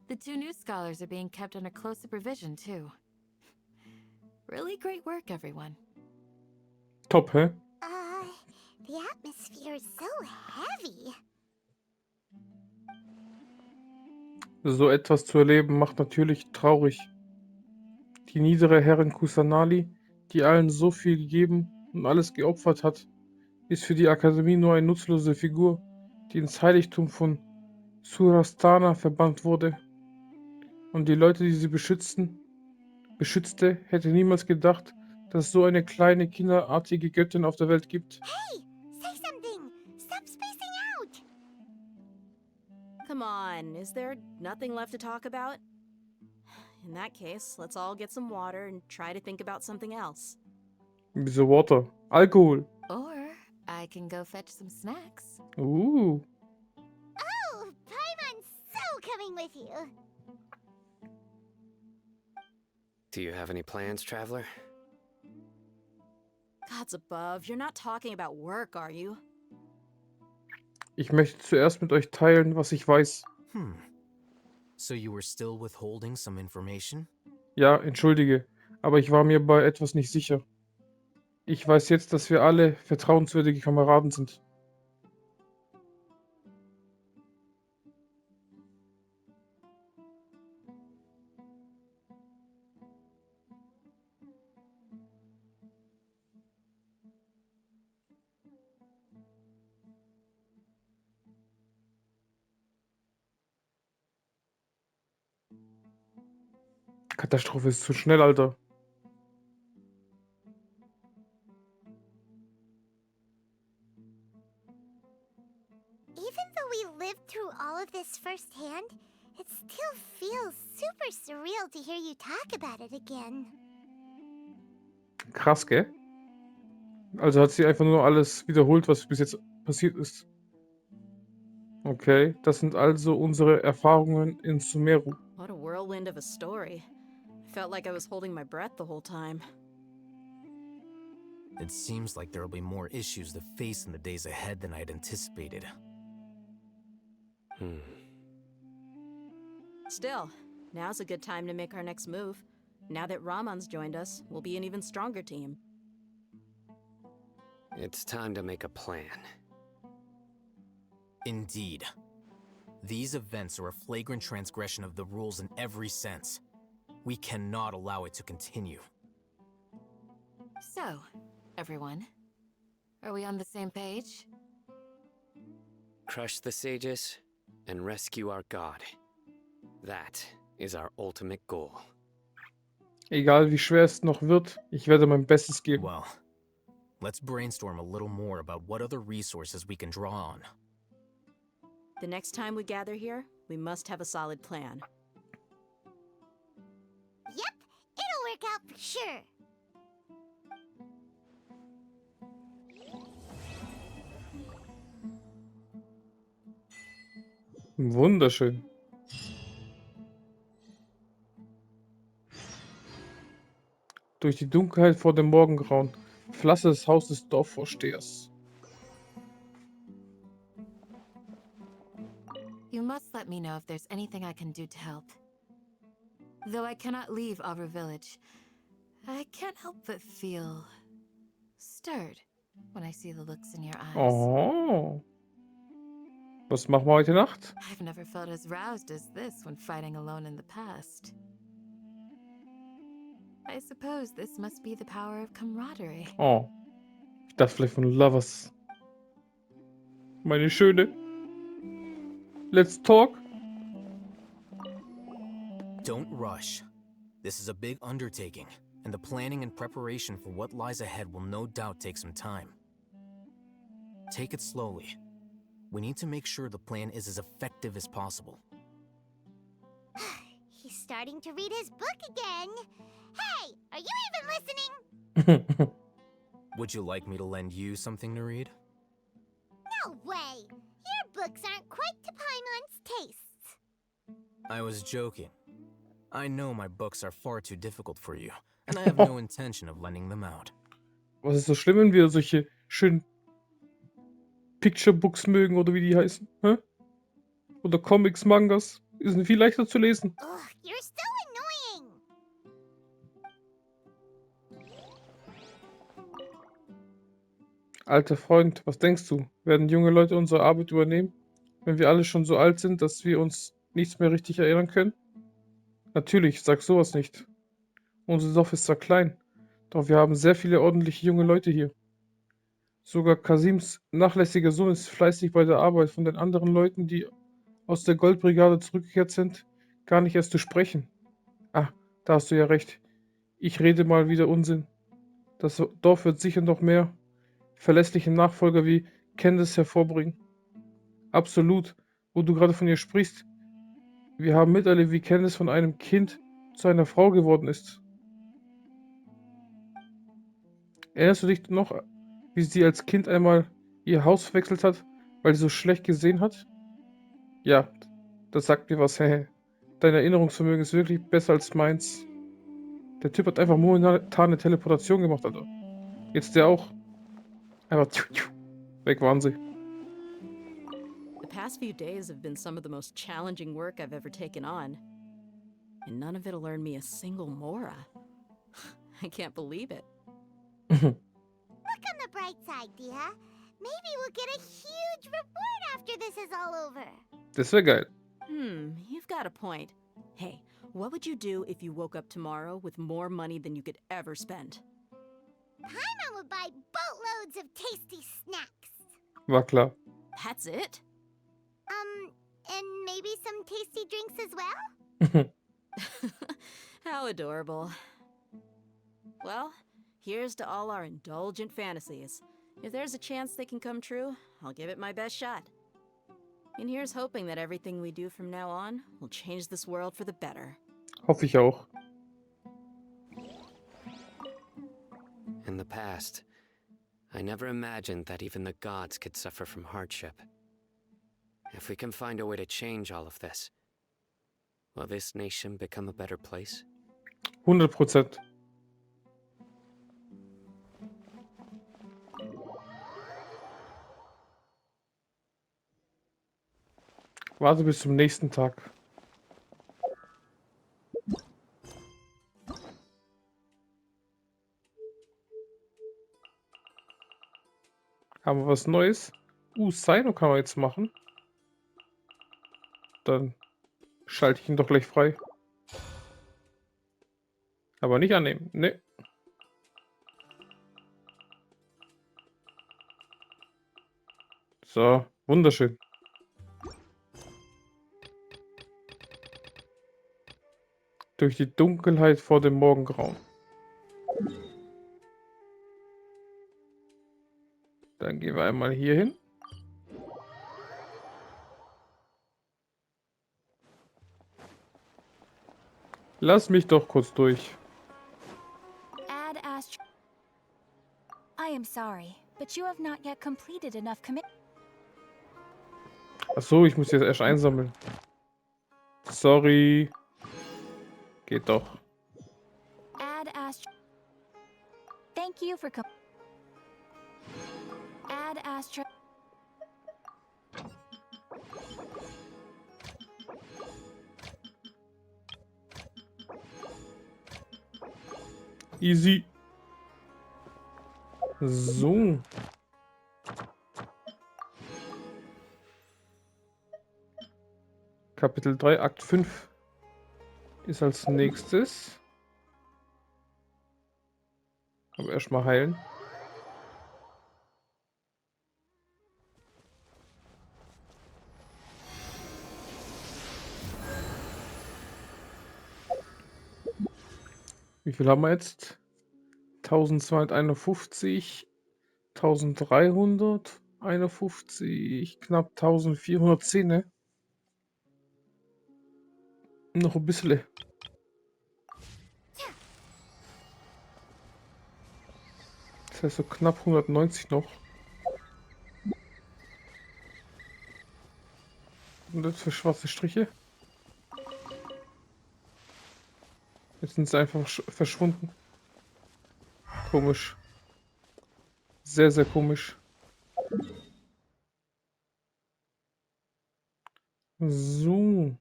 D: The two new scholars are being kept under close supervision, too. Really great work, everyone.
A: Top, hä?
B: The atmosphere is so heavy.
A: So etwas zu erleben macht natürlich traurig. Die niedere Herrin Kusanali, die allen so viel gegeben und alles geopfert hat, ist für die Akademie nur eine nutzlose Figur, die ins Heiligtum von Surastana verbannt wurde. Und die Leute, die sie beschützte, hätte niemals gedacht, dass es so eine kleine, kinderartige Göttin auf der Welt gibt.
B: Hey, say something. Stop spacing out.
C: Come on, is there nothing left to talk about? in that case, let's all get some water and try to think about something else.
A: Wieso Water? Alkohol.
D: Or I can go fetch some snacks.
B: Oh, Paimon's so coming with you.
I: Do you have any plans, traveler?
C: Gods above, you're not talking about work, are you?
A: Ich möchte zuerst mit euch teilen, was ich weiß.
F: So you were still withholding some information?
A: Ja, entschuldige, aber ich war mir bei etwas nicht sicher. Ich weiß jetzt, dass wir alle vertrauenswürdige Kameraden sind. Katastrophe ist zu schnell, Alter.
B: Even though we lived through all of this firsthand, it still feels super surreal to hear you talk about it again.
A: Krass, gell? Also hat sie einfach nur alles wiederholt, was bis jetzt passiert ist. Okay, das sind also unsere Erfahrungen in Sumeru.
C: What a whirlwind of a story. I felt like I was holding my breath the whole time.
F: It seems like there will be more issues to face in the days ahead than I had anticipated.
C: Still, now's a good time to make our next move. Now that Ramon's joined us, we'll be an even stronger team.
I: It's time to make a plan.
F: Indeed. These events are a flagrant transgression of the rules in every sense. We cannot allow it to continue.
D: So, everyone, are we on the same page?
I: Crush the sages and rescue our god. That is our ultimate goal.
A: Egal wie schwer es noch wird, ich werde mein Bestes geben.
F: Well, let's brainstorm a little more about what other resources we can draw on.
C: The next time we gather here, we must have a solid plan.
B: Yep, it'll work out for sure.
A: Wunderschön. Durch die Dunkelheit vor dem Morgengrauen verlasse das Haus des Dorfvorstehers.
D: You must let me know if there's anything I can do to help. Though I cannot leave our village, I can't help but feel stirred when I see the looks in your eyes.
A: Oh. Was machen wir heute Nacht?
D: I've never felt as roused as this when fighting alone in the past. I suppose this must be the power of camaraderie.
A: Oh. Ich dachte vielleicht von Lovers. Meine Schöne. Let's talk.
F: Don't rush. This is a big undertaking, and the planning and preparation for what lies ahead will no doubt take some time. Take it slowly. We need to make sure the plan is as effective as possible.
B: He's starting to read his book again. Hey, are you even listening?
F: Would you like me to lend you something to read?
B: No way. Your books aren't quite to Paimon's tastes.
F: I was joking. I know my books are far too difficult for you, and I have no intention of lending them out.
A: Was ist so schlimm, wenn wir solche schönen Picture Books mögen oder wie die heißen? Hä? Oder Comics, Mangas? Die sind viel leichter zu lesen.
B: Ugh, you're so annoying.
A: Alter Freund, was denkst du? Werden junge Leute unsere Arbeit übernehmen, wenn wir alle schon so alt sind, dass wir uns nichts mehr richtig erinnern können? Natürlich, sag sowas nicht. Unser Dorf ist zwar klein, doch wir haben sehr viele ordentliche junge Leute hier. Sogar Kasims nachlässiger Sohn ist fleißig bei der Arbeit, von den anderen Leuten, die aus der Goldbrigade zurückgekehrt sind, gar nicht erst zu sprechen. Ah, da hast du ja recht. Ich rede mal wieder Unsinn. Das Dorf wird sicher noch mehr verlässliche Nachfolger wie Candice hervorbringen. Absolut, wo du gerade von ihr sprichst. Wir haben miterlebt, wie Candice von einem Kind zu einer Frau geworden ist. Erinnerst du dich noch, wie sie als Kind einmal ihr Haus verwechselt hat, weil sie so schlecht gesehen hat? Ja, das sagt mir was, hehe. Dein Erinnerungsvermögen ist wirklich besser als meins. Der Typ hat einfach momentan eine Teleportation gemacht, Alter. Jetzt der auch. Einfach weg waren sie.
C: The past few days have been some of the most challenging work I've ever taken on. And none of it'll earn me a single Mora. I can't believe it.
B: Look on the bright side, Dia. Maybe we'll get a huge reward after this is all over.
A: Das wäre geil.
C: You've got a point. Hey, what would you do if you woke up tomorrow with more money than you could ever spend?
B: Paimon would buy boatloads of tasty snacks.
A: War klar.
C: That's it?
B: And maybe some tasty drinks as well?
C: How adorable. Well, here's to all our indulgent fantasies. If there's a chance they can come true, I'll give it my best shot. And here's hoping that everything we do from now on will change this world for the better.
A: Hoffe ich auch.
I: In the past, I never imagined that even the gods could suffer from hardship. If we can find a way to change all of this, will this nation become a better place?
A: 100%. Warte bis zum nächsten Tag. Haben wir was Neues? Sino kann man jetzt machen. Dann schalte ich ihn doch gleich frei. Aber nicht annehmen. Ne. So, wunderschön. Durch die Dunkelheit vor dem Morgengrauen. Dann gehen wir einmal hier hin. Lass mich doch kurz durch.
E: I am sorry, but you have not yet completed enough commit.
A: Achso, ich muss jetzt erst einsammeln. Sorry. Geht doch.
E: Thank you for Astra.
A: Easy. So. Kapitel 3, Akt 5 ist als nächstes. Aber erstmal heilen. Wie viel haben wir jetzt? 1251, 1351, knapp 1410, ne? Noch ein bisschen. Das heißt so knapp 190 noch. Und das für schwarze Striche. Jetzt sind sie einfach verschwunden. Komisch. Sehr, sehr komisch. So.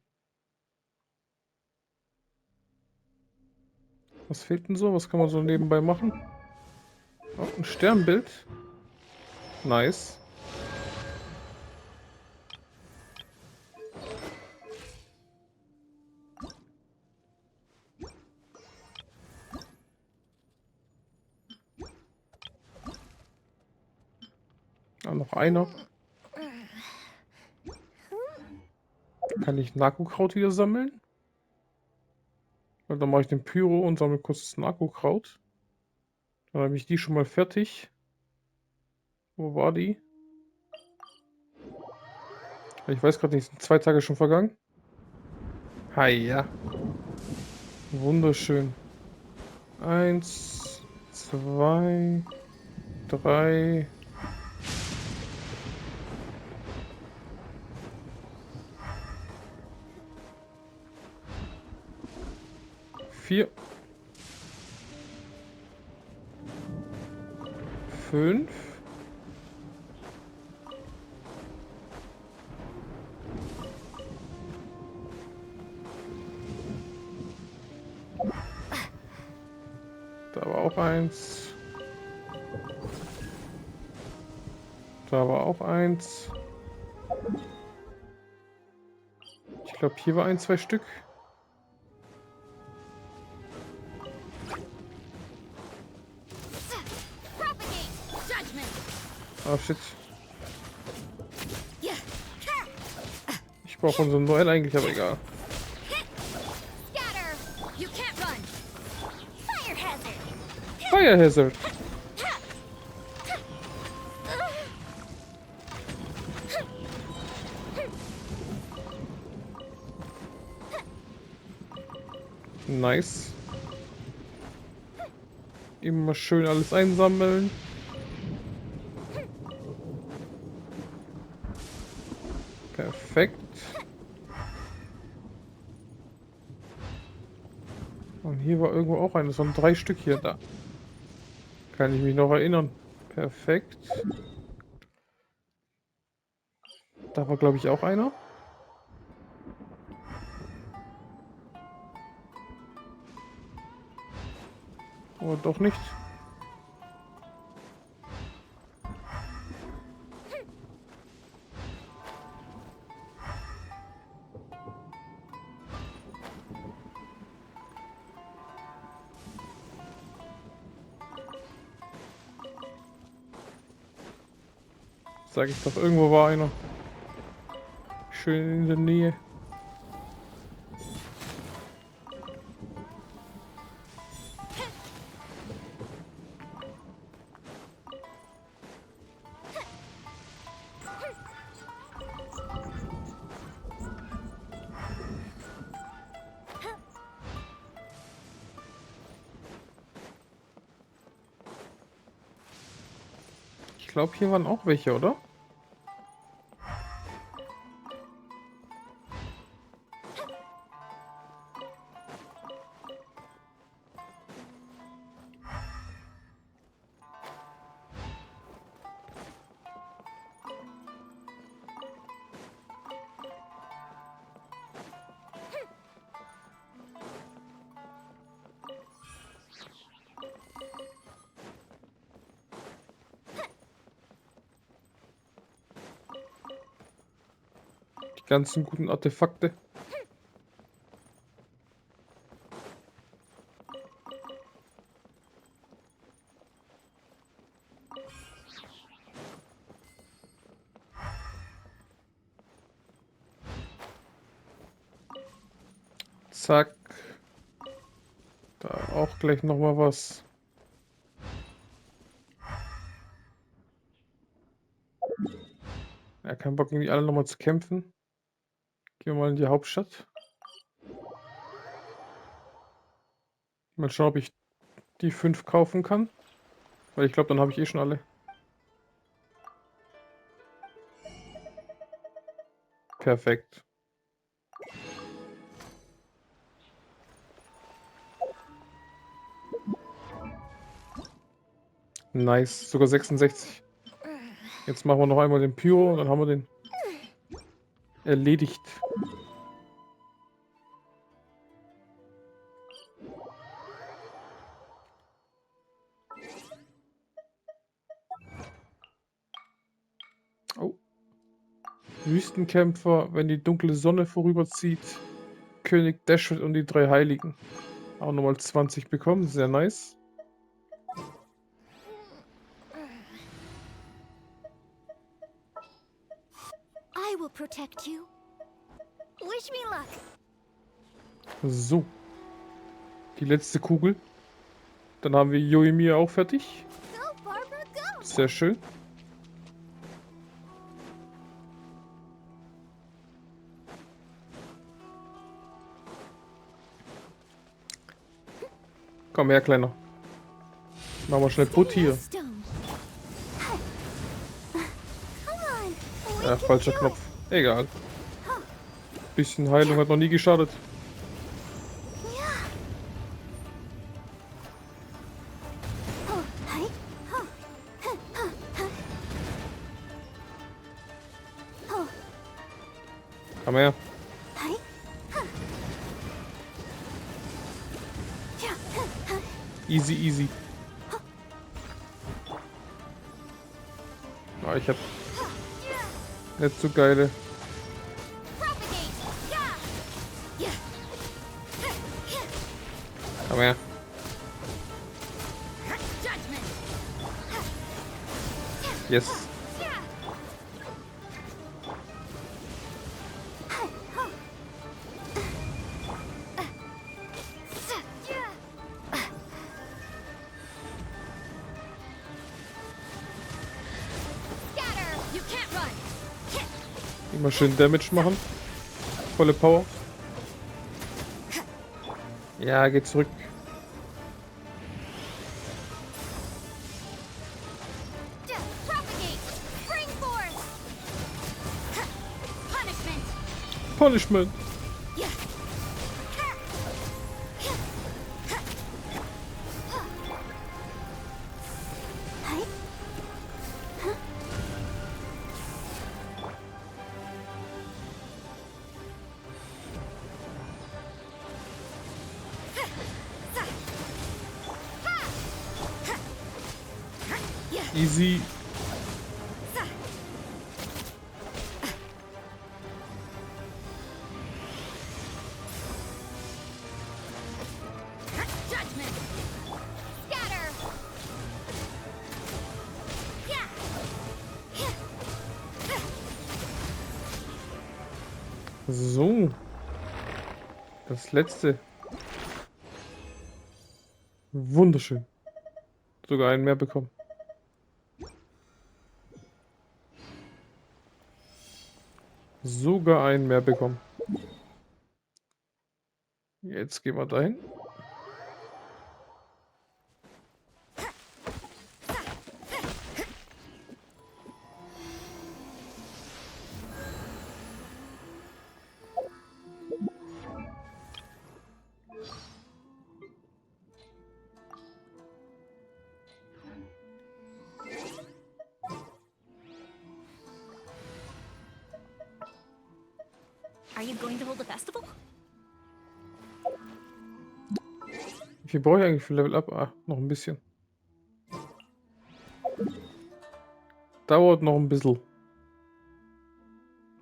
A: Was fehlt denn so? Was kann man so nebenbei machen? Oh, ein Sternbild. Nice. Ah, noch einer. Kann ich Naku-Kraut wieder sammeln? Weil dann mache ich den Pyro und sammle kurz das Naku-Kraut. Dann habe ich die schon mal fertig. Wo war die? Ich weiß gerade nicht, sind 2 Tage schon vergangen? Hi, ja. Wunderschön. 1, 2, 3. 4. 5. 1. Da war auch 1. Ich glaube, hier war 1, 2 Stück. Ah, shit. Ich brauche unseren Duell eigentlich, aber egal. Fire Hazard. Nice. Immer schön alles einsammeln. Perfekt. Und hier war irgendwo auch eines. Es waren 3 Stück hier da. Kann ich mich noch erinnern. Perfekt. Da war, glaube ich, auch einer. Oder doch nicht. Sag ich doch, irgendwo war einer. Schön in der Nähe. Ich glaube, hier waren auch welche, oder? Die ganzen guten Artefakte. Zack. Da auch gleich noch mal was. Ja, kein Bock, gegen die alle nochmal zu kämpfen. Gehen wir mal in die Hauptstadt. Mal schauen, ob ich die 5 kaufen kann. Weil ich glaube, dann habe ich eh schon alle. Perfekt. Nice. Sogar 66. Jetzt machen wir noch einmal den Pyro und dann haben wir den erledigt. Oh. Wüstenkämpfer, wenn die dunkle Sonne vorüberzieht. König Dashwood und die 3 Heiligen. Auch nochmal 20 bekommen. Sehr nice.
B: I will protect you. Wish me luck.
A: So. Die letzte Kugel. Dann haben wir Yoimiya auch fertig.
B: Go, Barbara, go.
A: Sehr schön. Komm her, Kleiner. Machen wir schnell Putt hier. Ja, falscher Knopf. Egal. Bisschen Heilung hat noch nie geschadet. Komm her. Easy, easy. Ah, ich hab nicht so geile. Komm her. Yes. Immer schön Damage machen. Volle Power. Ja, geht zurück. Punishment. Easy. So. Das letzte. Wunderschön. Sogar einen mehr bekommen. Sogar einen mehr bekommen. Jetzt gehen wir dahin.
E: Are you going to hold a festival?
A: Wie viel brauche ich eigentlich für Level Up? Ah, noch ein bisschen. Dauert noch ein bisschen.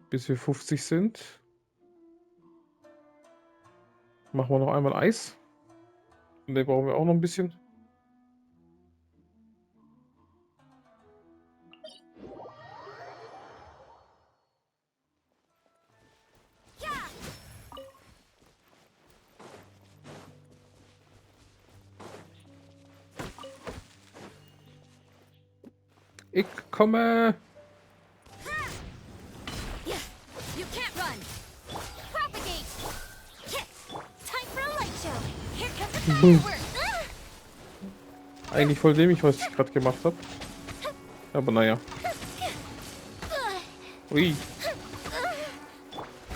A: Bis wir 50 sind. Machen wir noch einmal Eis. Und den brauchen wir auch noch ein bisschen. Ich komme. Eigentlich voll dämlich, was ich gerade gemacht habe. Aber naja. Ui.
B: I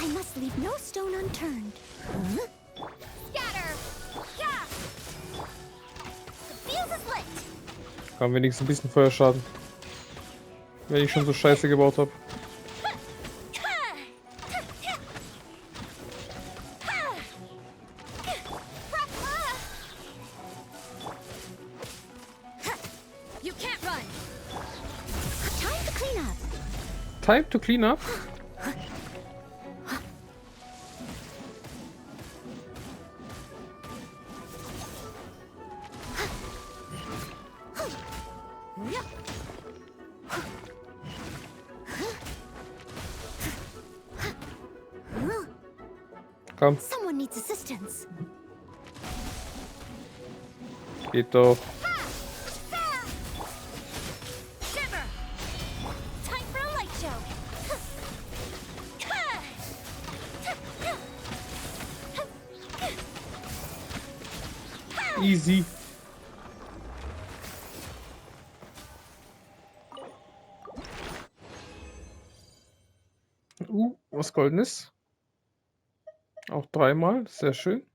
B: must leave no stone unturned. Scatter! Yeah! The fuse is lit!
A: Kam wenigstens ein bisschen Feuerschaden. Wenn ich schon so Scheiße gebaut habe. Time to clean up. Komm.
B: Someone needs assistance.
A: Geht doch. Easy. Was Goldenes. Auch 3-mal, sehr schön.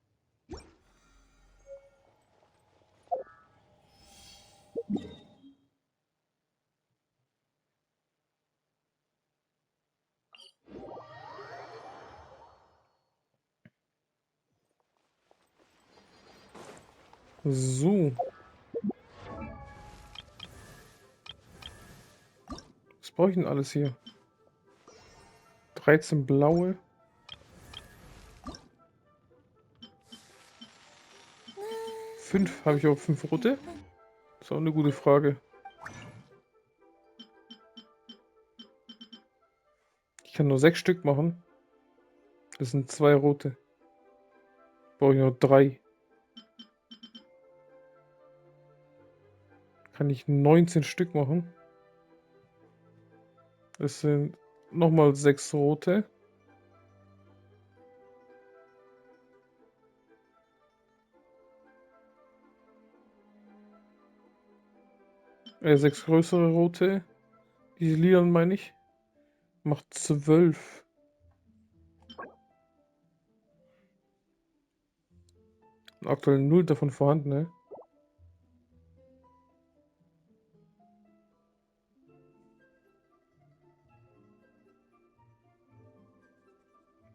A: So. Was brauche ich denn alles hier? 13 blaue. Habe ich auch 5 rote? Das ist auch eine gute Frage. Ich kann nur 6 Stück machen. Das sind 2 rote. Brauche ich noch 3. Kann ich 19 Stück machen. Das sind nochmal 6 rote. 6 größere rote. Diese Lilan meine ich. Macht 12. Aktuell 0 davon vorhanden, ne?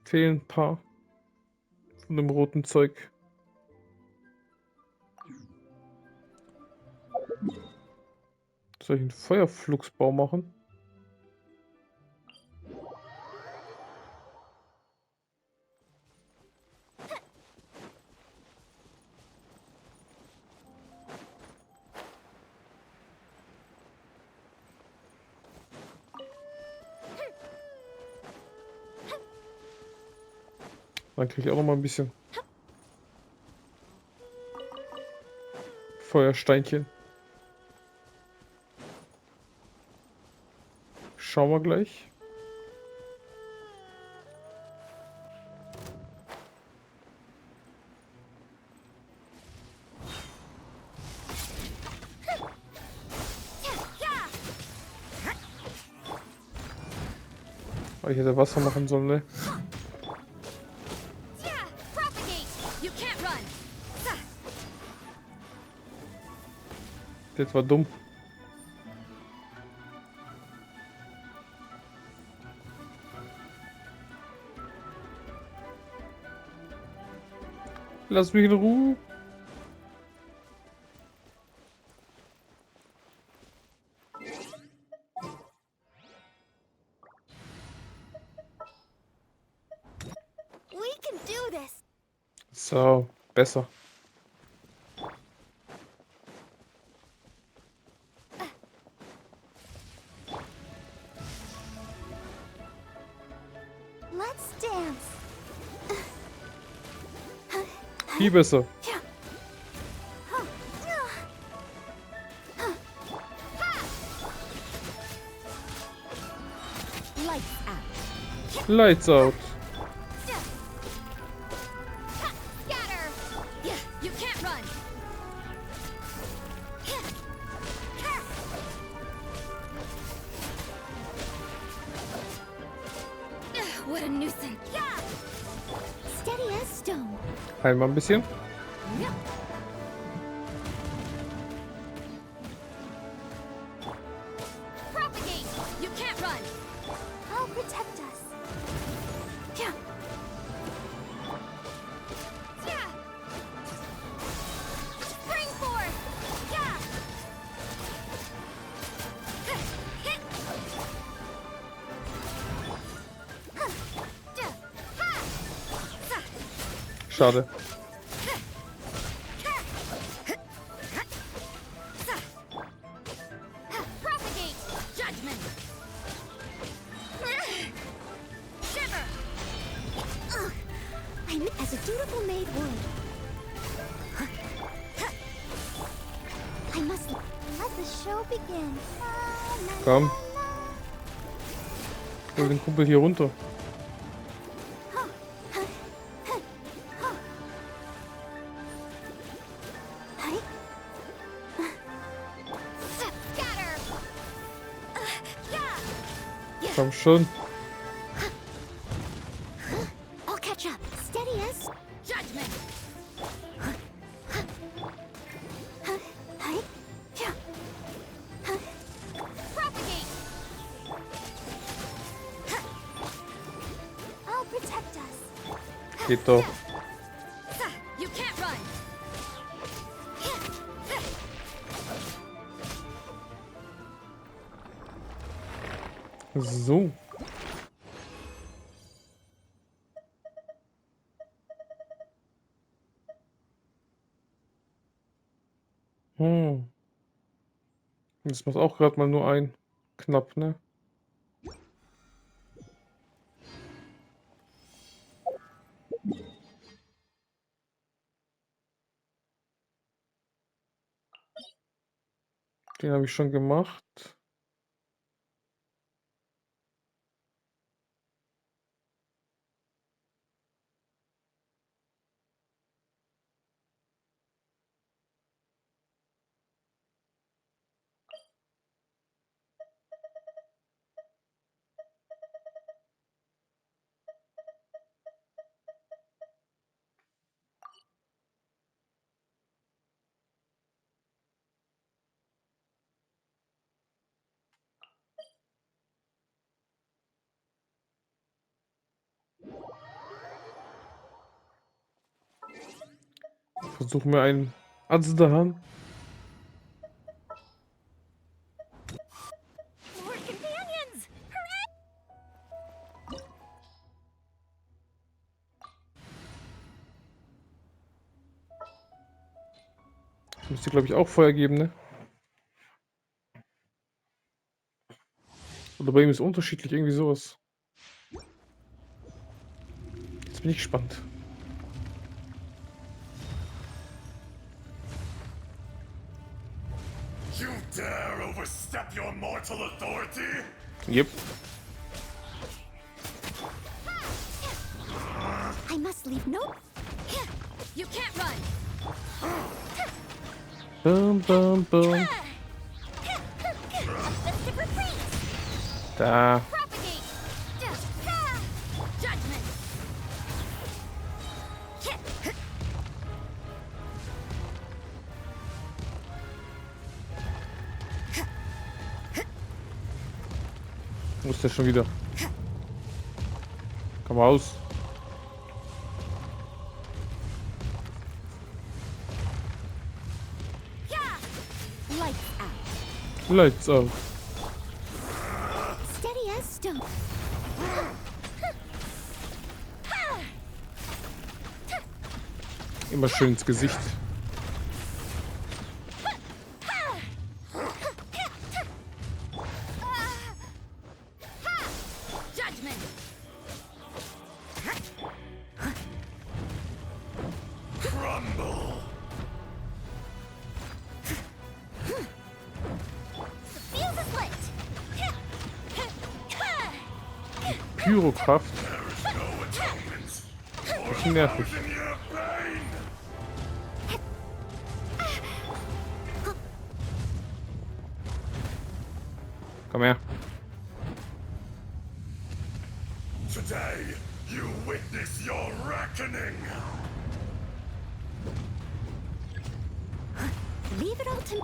A: Fehlen ein paar von dem roten Zeug. Soll ich einen Feuerflugsbau machen? Dann kriege ich auch noch mal ein bisschen Feuersteinchen. Schauen wir gleich. Oh, ich hätte Wasser machen sollen, ne? Das war dumm. Lass mich in Ruhe.
B: We can do this.
A: So, besser.
B: Let's dance.
A: Viel besser. Lights out.
B: Scatter. Yeah, you can't run. What a nuisance. Yeah. Steady as stone.
A: Heilen wir ein bisschen.
B: Propagate. You can't run. I'll protect us. Yeah. Yeah. Spring forth. Yeah.
A: Schade.
B: Propagate. Judgment. Shiver. Ugh. I'm as a dutiful maid would. I must let the show begin.
A: Komm. Hol den Kumpel hier runter. Komm schon.
B: I'll catch up. Steady as
E: Judgment! Propagate!
B: I'll protect us.
A: Geht doch.
E: You can't run!
A: So. Das macht auch gerade mal nur ein. Knapp, ne? Den habe ich schon gemacht. Versuchen wir einen Azdahan.
B: More companions!
A: Müsste, glaube ich, auch Feuer geben, ne? Oder bei ihm ist unterschiedlich, irgendwie sowas. Jetzt bin ich gespannt.
J: You dare overstep your mortal authority?
A: Yep.
B: I must leave no.
E: You can't run!
A: Bum, bum, bum.
B: Let's get retreat!
A: Da.
E: Propagate! Judgment!
A: Wo ist der schon wieder? Komm raus.
B: Lights out.
A: Lights out.
B: Steady as stone.
A: Immer schön ins Gesicht.
E: Judgment!
J: Crumble!
B: Fuse is lit.
A: Pyrokraft.
J: There is no atonement.
A: Bisschen nervig.
J: In your pain!
A: Komm her.
J: Today, you witness your reckoning!
B: Leave it all to me.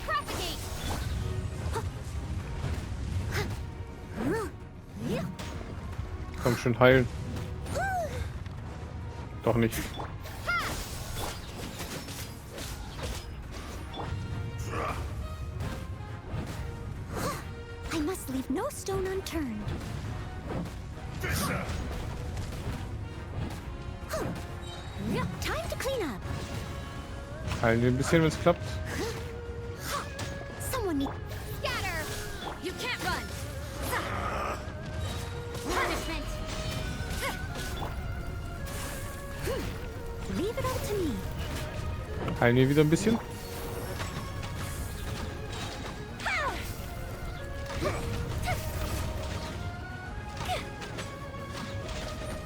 E: Propagate!
A: Komm schön heilen. Doch nicht.
B: I must leave no stone unturned.
J: Fisher!
B: Time to clean up.
A: Heilen wir ein bisschen, wenn es klappt.
B: Someone need.
E: Scatter! You can't run! Punishment!
B: Leave it all to me.
A: Heilen wir wieder ein bisschen.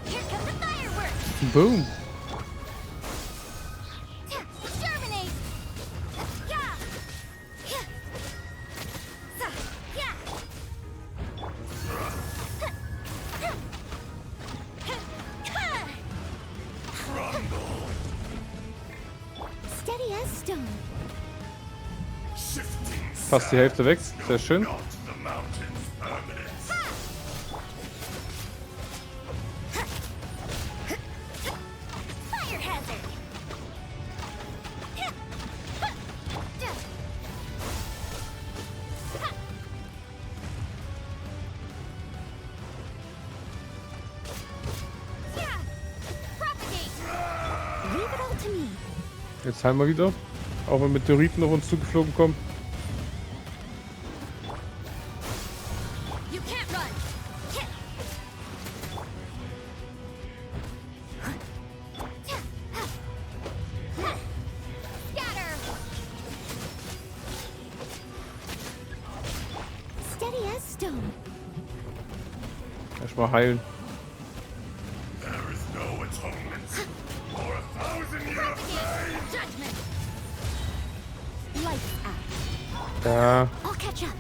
B: Here come the fireworks.
A: Boom.
B: Germinate. stone.
A: Fast die Hälfte weg. Sehr schön.
B: Fire hazard. Propagate. Leave it all to me.
A: Jetzt heilen wir wieder. Auch wenn Meteoriten auf uns zugeflogen kommen.
B: You can't run. Scatter. Steady as stone.
A: Erstmal heilen.
B: Judgment. Lights out.
A: Da.
B: I'll catch up.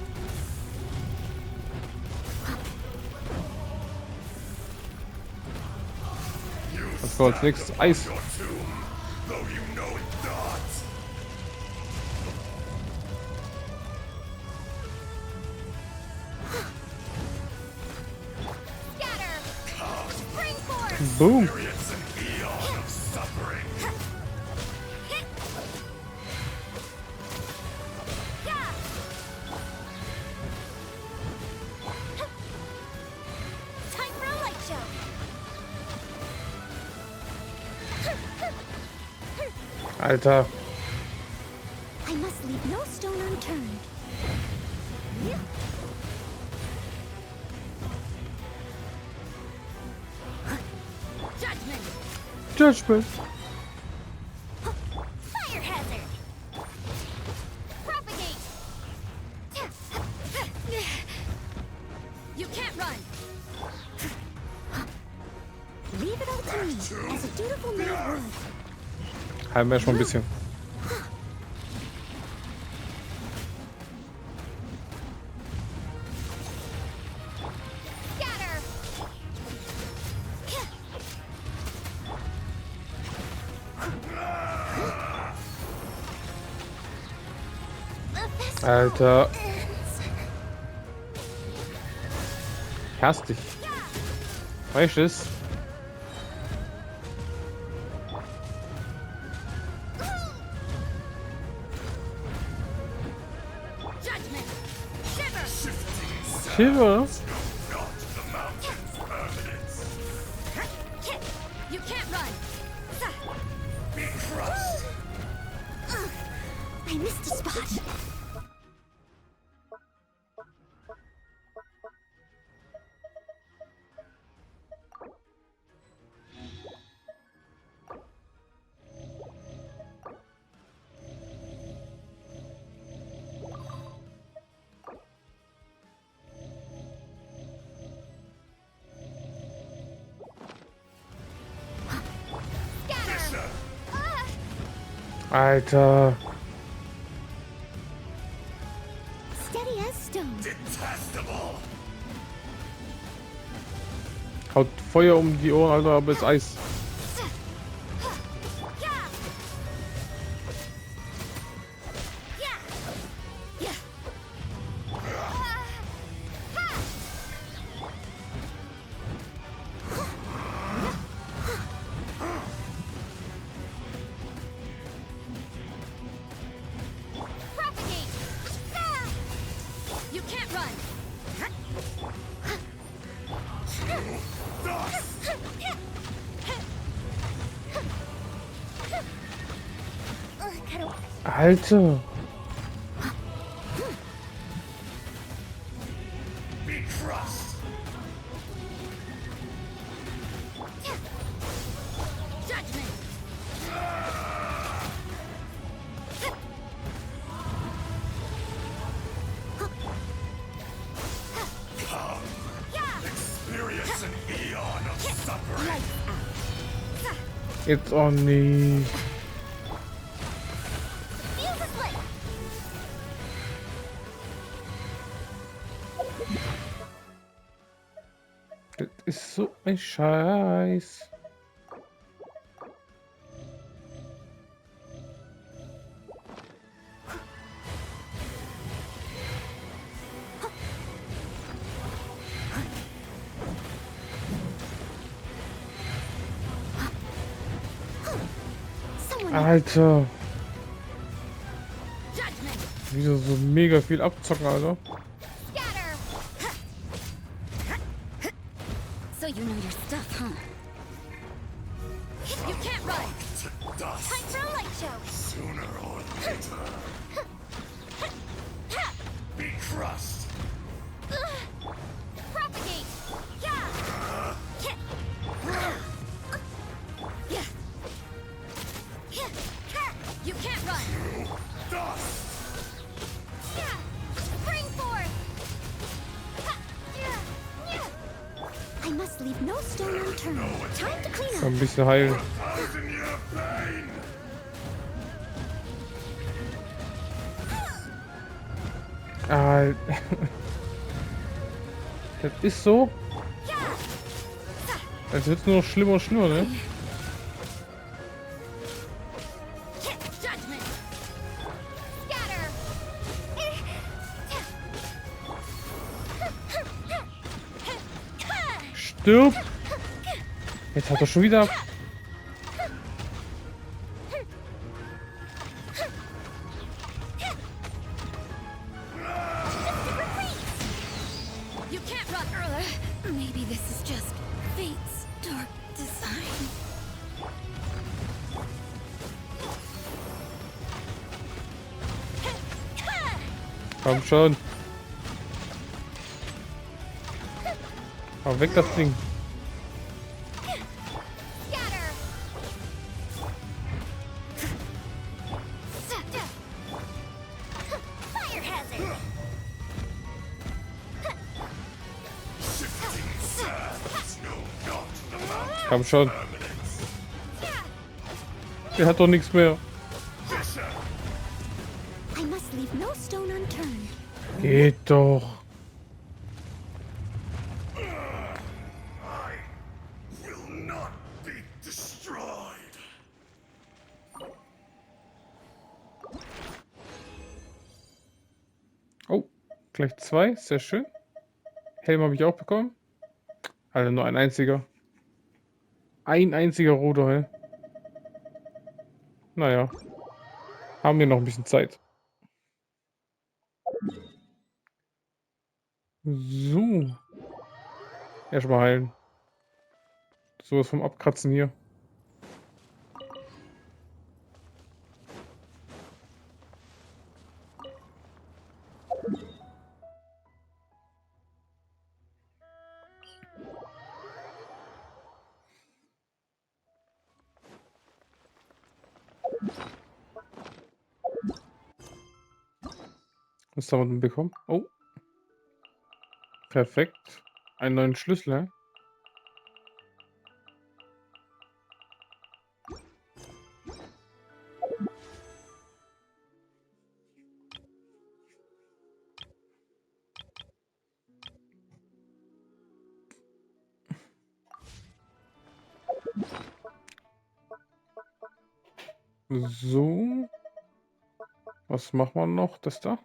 A: Was kommt als nächstes? Eis.
B: Scatter. Spring force.
A: Boom.
B: Time for a light show.
A: Alter.
B: I must leave no stone unturned. Judgment.
A: Judgment.
B: Fire hazard. Propagate. You can't run. Leave it all to me, as a dutiful maid would.
A: Heilen wir schon ein bisschen.
B: Scatter.
A: Alter. Hasst dich. Weißt du es?
B: Judgment. Shiver.
A: Shiver?
B: You can't run. I missed a spot. Scatter.
A: Alter.
B: Steady as stone.
A: Haut Feuer um die Ohren, Alter, aber ist Eis.
B: Propagate. You can't run.
A: Alter.
B: Judgment.
A: Jetzt auch nicht. Das ist so ein Scheiß. Alter. Wieso so mega viel abzocken, Alter?
E: So you know your stuff, huh? You can't run. Time for a light show.
G: Sooner or later. Be crushed.
E: Propagate. Yeah. You can't run. Spring forth.
B: I must leave no stone unturned. Time to clean up.
A: Ein bisschen heilen. Ah, das ist so. Es wird nur noch schlimmer und schlimmer, ne?
E: Judgment. Scatter.
A: Stirb! Jetzt hat er schon wieder.
E: You can't run. Maybe this is just fate's dark design.
A: Komm schon. Hau weg das Ding.
B: Fire hazard.
A: Komm schon. Der hat doch nichts mehr.
B: I must leave no stone unturned.
A: Geht doch.
G: Will not be destroyed.
A: Oh, gleich 2. Sehr schön. Helm habe ich auch bekommen. Also nur ein einziger. Ein einziger roter Helm. Naja. Haben wir noch ein bisschen Zeit. So. Erstmal heilen. Sowas vom Abkratzen hier. Was haben wir denn bekommen? Oh. Perfekt. Einen neuen Schlüssel, hä? So. Was machen wir noch? Das da?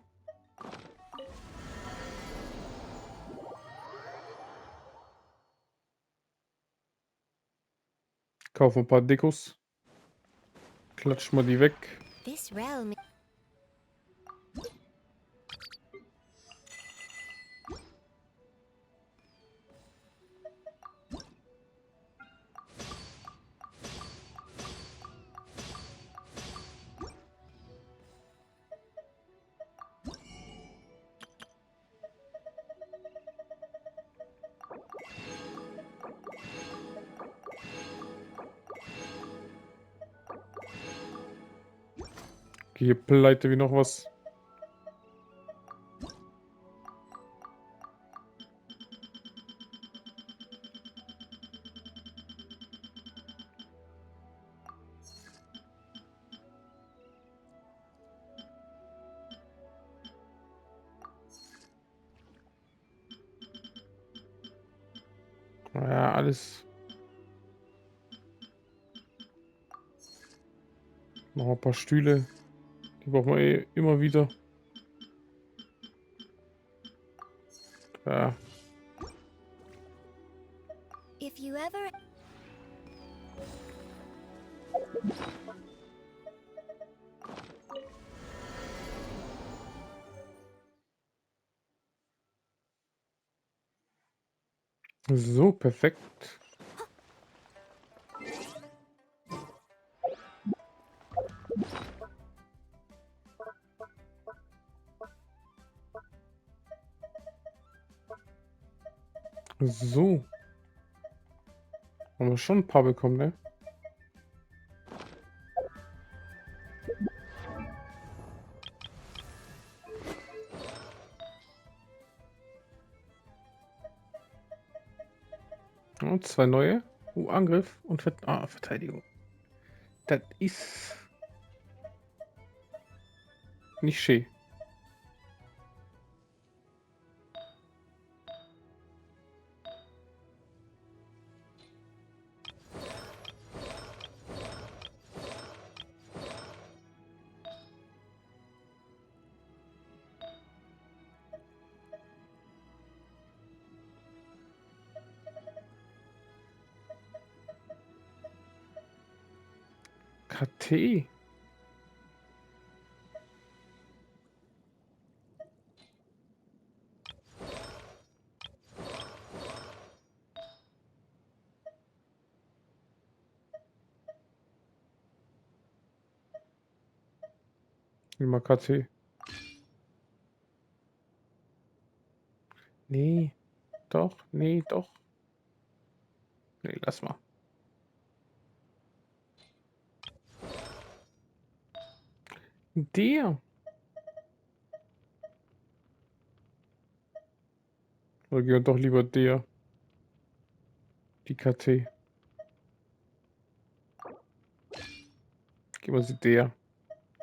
A: Kaufen ein paar Dekos. Klatsch mal die weg.
B: This realm.
A: Okay, hier pleite wie noch was. Ja, alles. Noch ein paar Stühle. Die brauchen wir eh immer wieder. Ja.
B: If you ever.
A: So, perfekt. So. Haben wir schon ein paar bekommen, ne? Und 2 neue. Angriff und Verteidigung. Das ist nicht schön. KT. Nimm mal KT. Nee. Doch. Nee, doch. Nee, lass mal. Der. Oder gehen wir doch lieber der. Die KT. Geben wir sie der.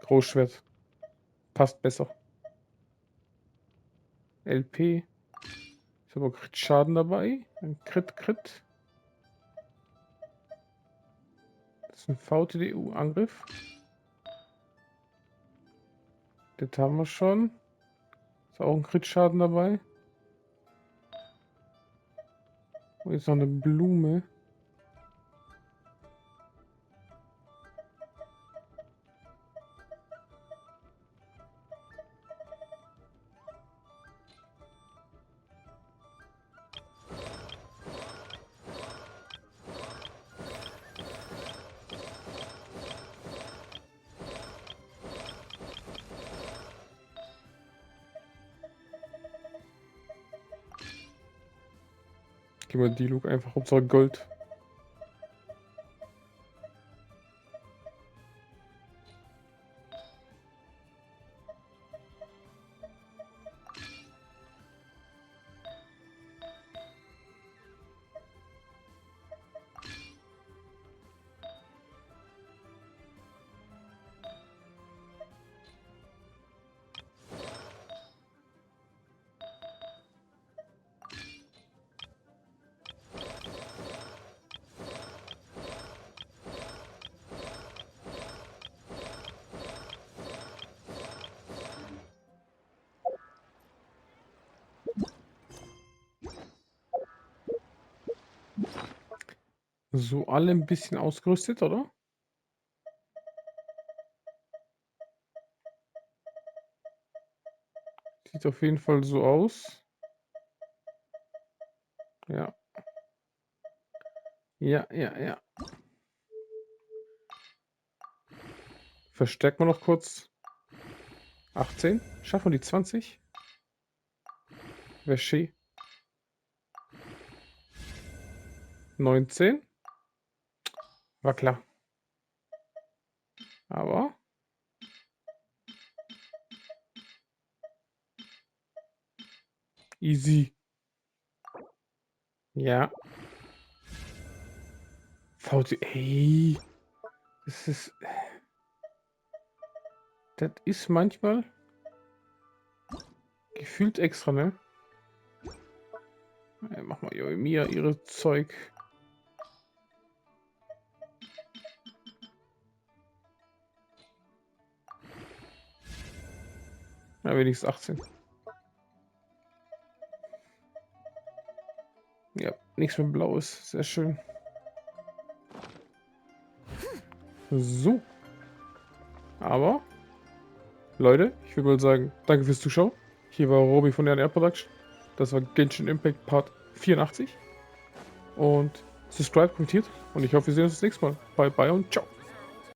A: Großschwert. Passt besser. LP. Ist aber Crit-Schaden dabei. Ein Crit. Das ist ein VTDU-Angriff. Das haben wir schon. Ist auch ein Crit-Schaden dabei. Und jetzt noch eine Blume. Gehen wir die Luke einfach. Hauptsache Gold. So alle ein bisschen ausgerüstet, oder? Sieht auf jeden Fall so aus. Ja. Ja. Verstärken wir noch kurz. 18. Schaffen wir die 20? Wäre schön. 19. War klar. Aber. Easy. Ja. VT. Ey. Das ist. Das ist manchmal. Gefühlt extra, ne? Ja, mach mal Mia ihre Zeug. Ja, wenigstens 18. Ja, nichts mit Blaues. Sehr schön. So. Aber, Leute, ich würde mal sagen, danke fürs Zuschauen. Hier war Robi von der Production. Das war Genshin Impact Part 84. Und subscribe, kommentiert. Und ich hoffe, wir sehen uns das nächste Mal. Bye, bye und ciao.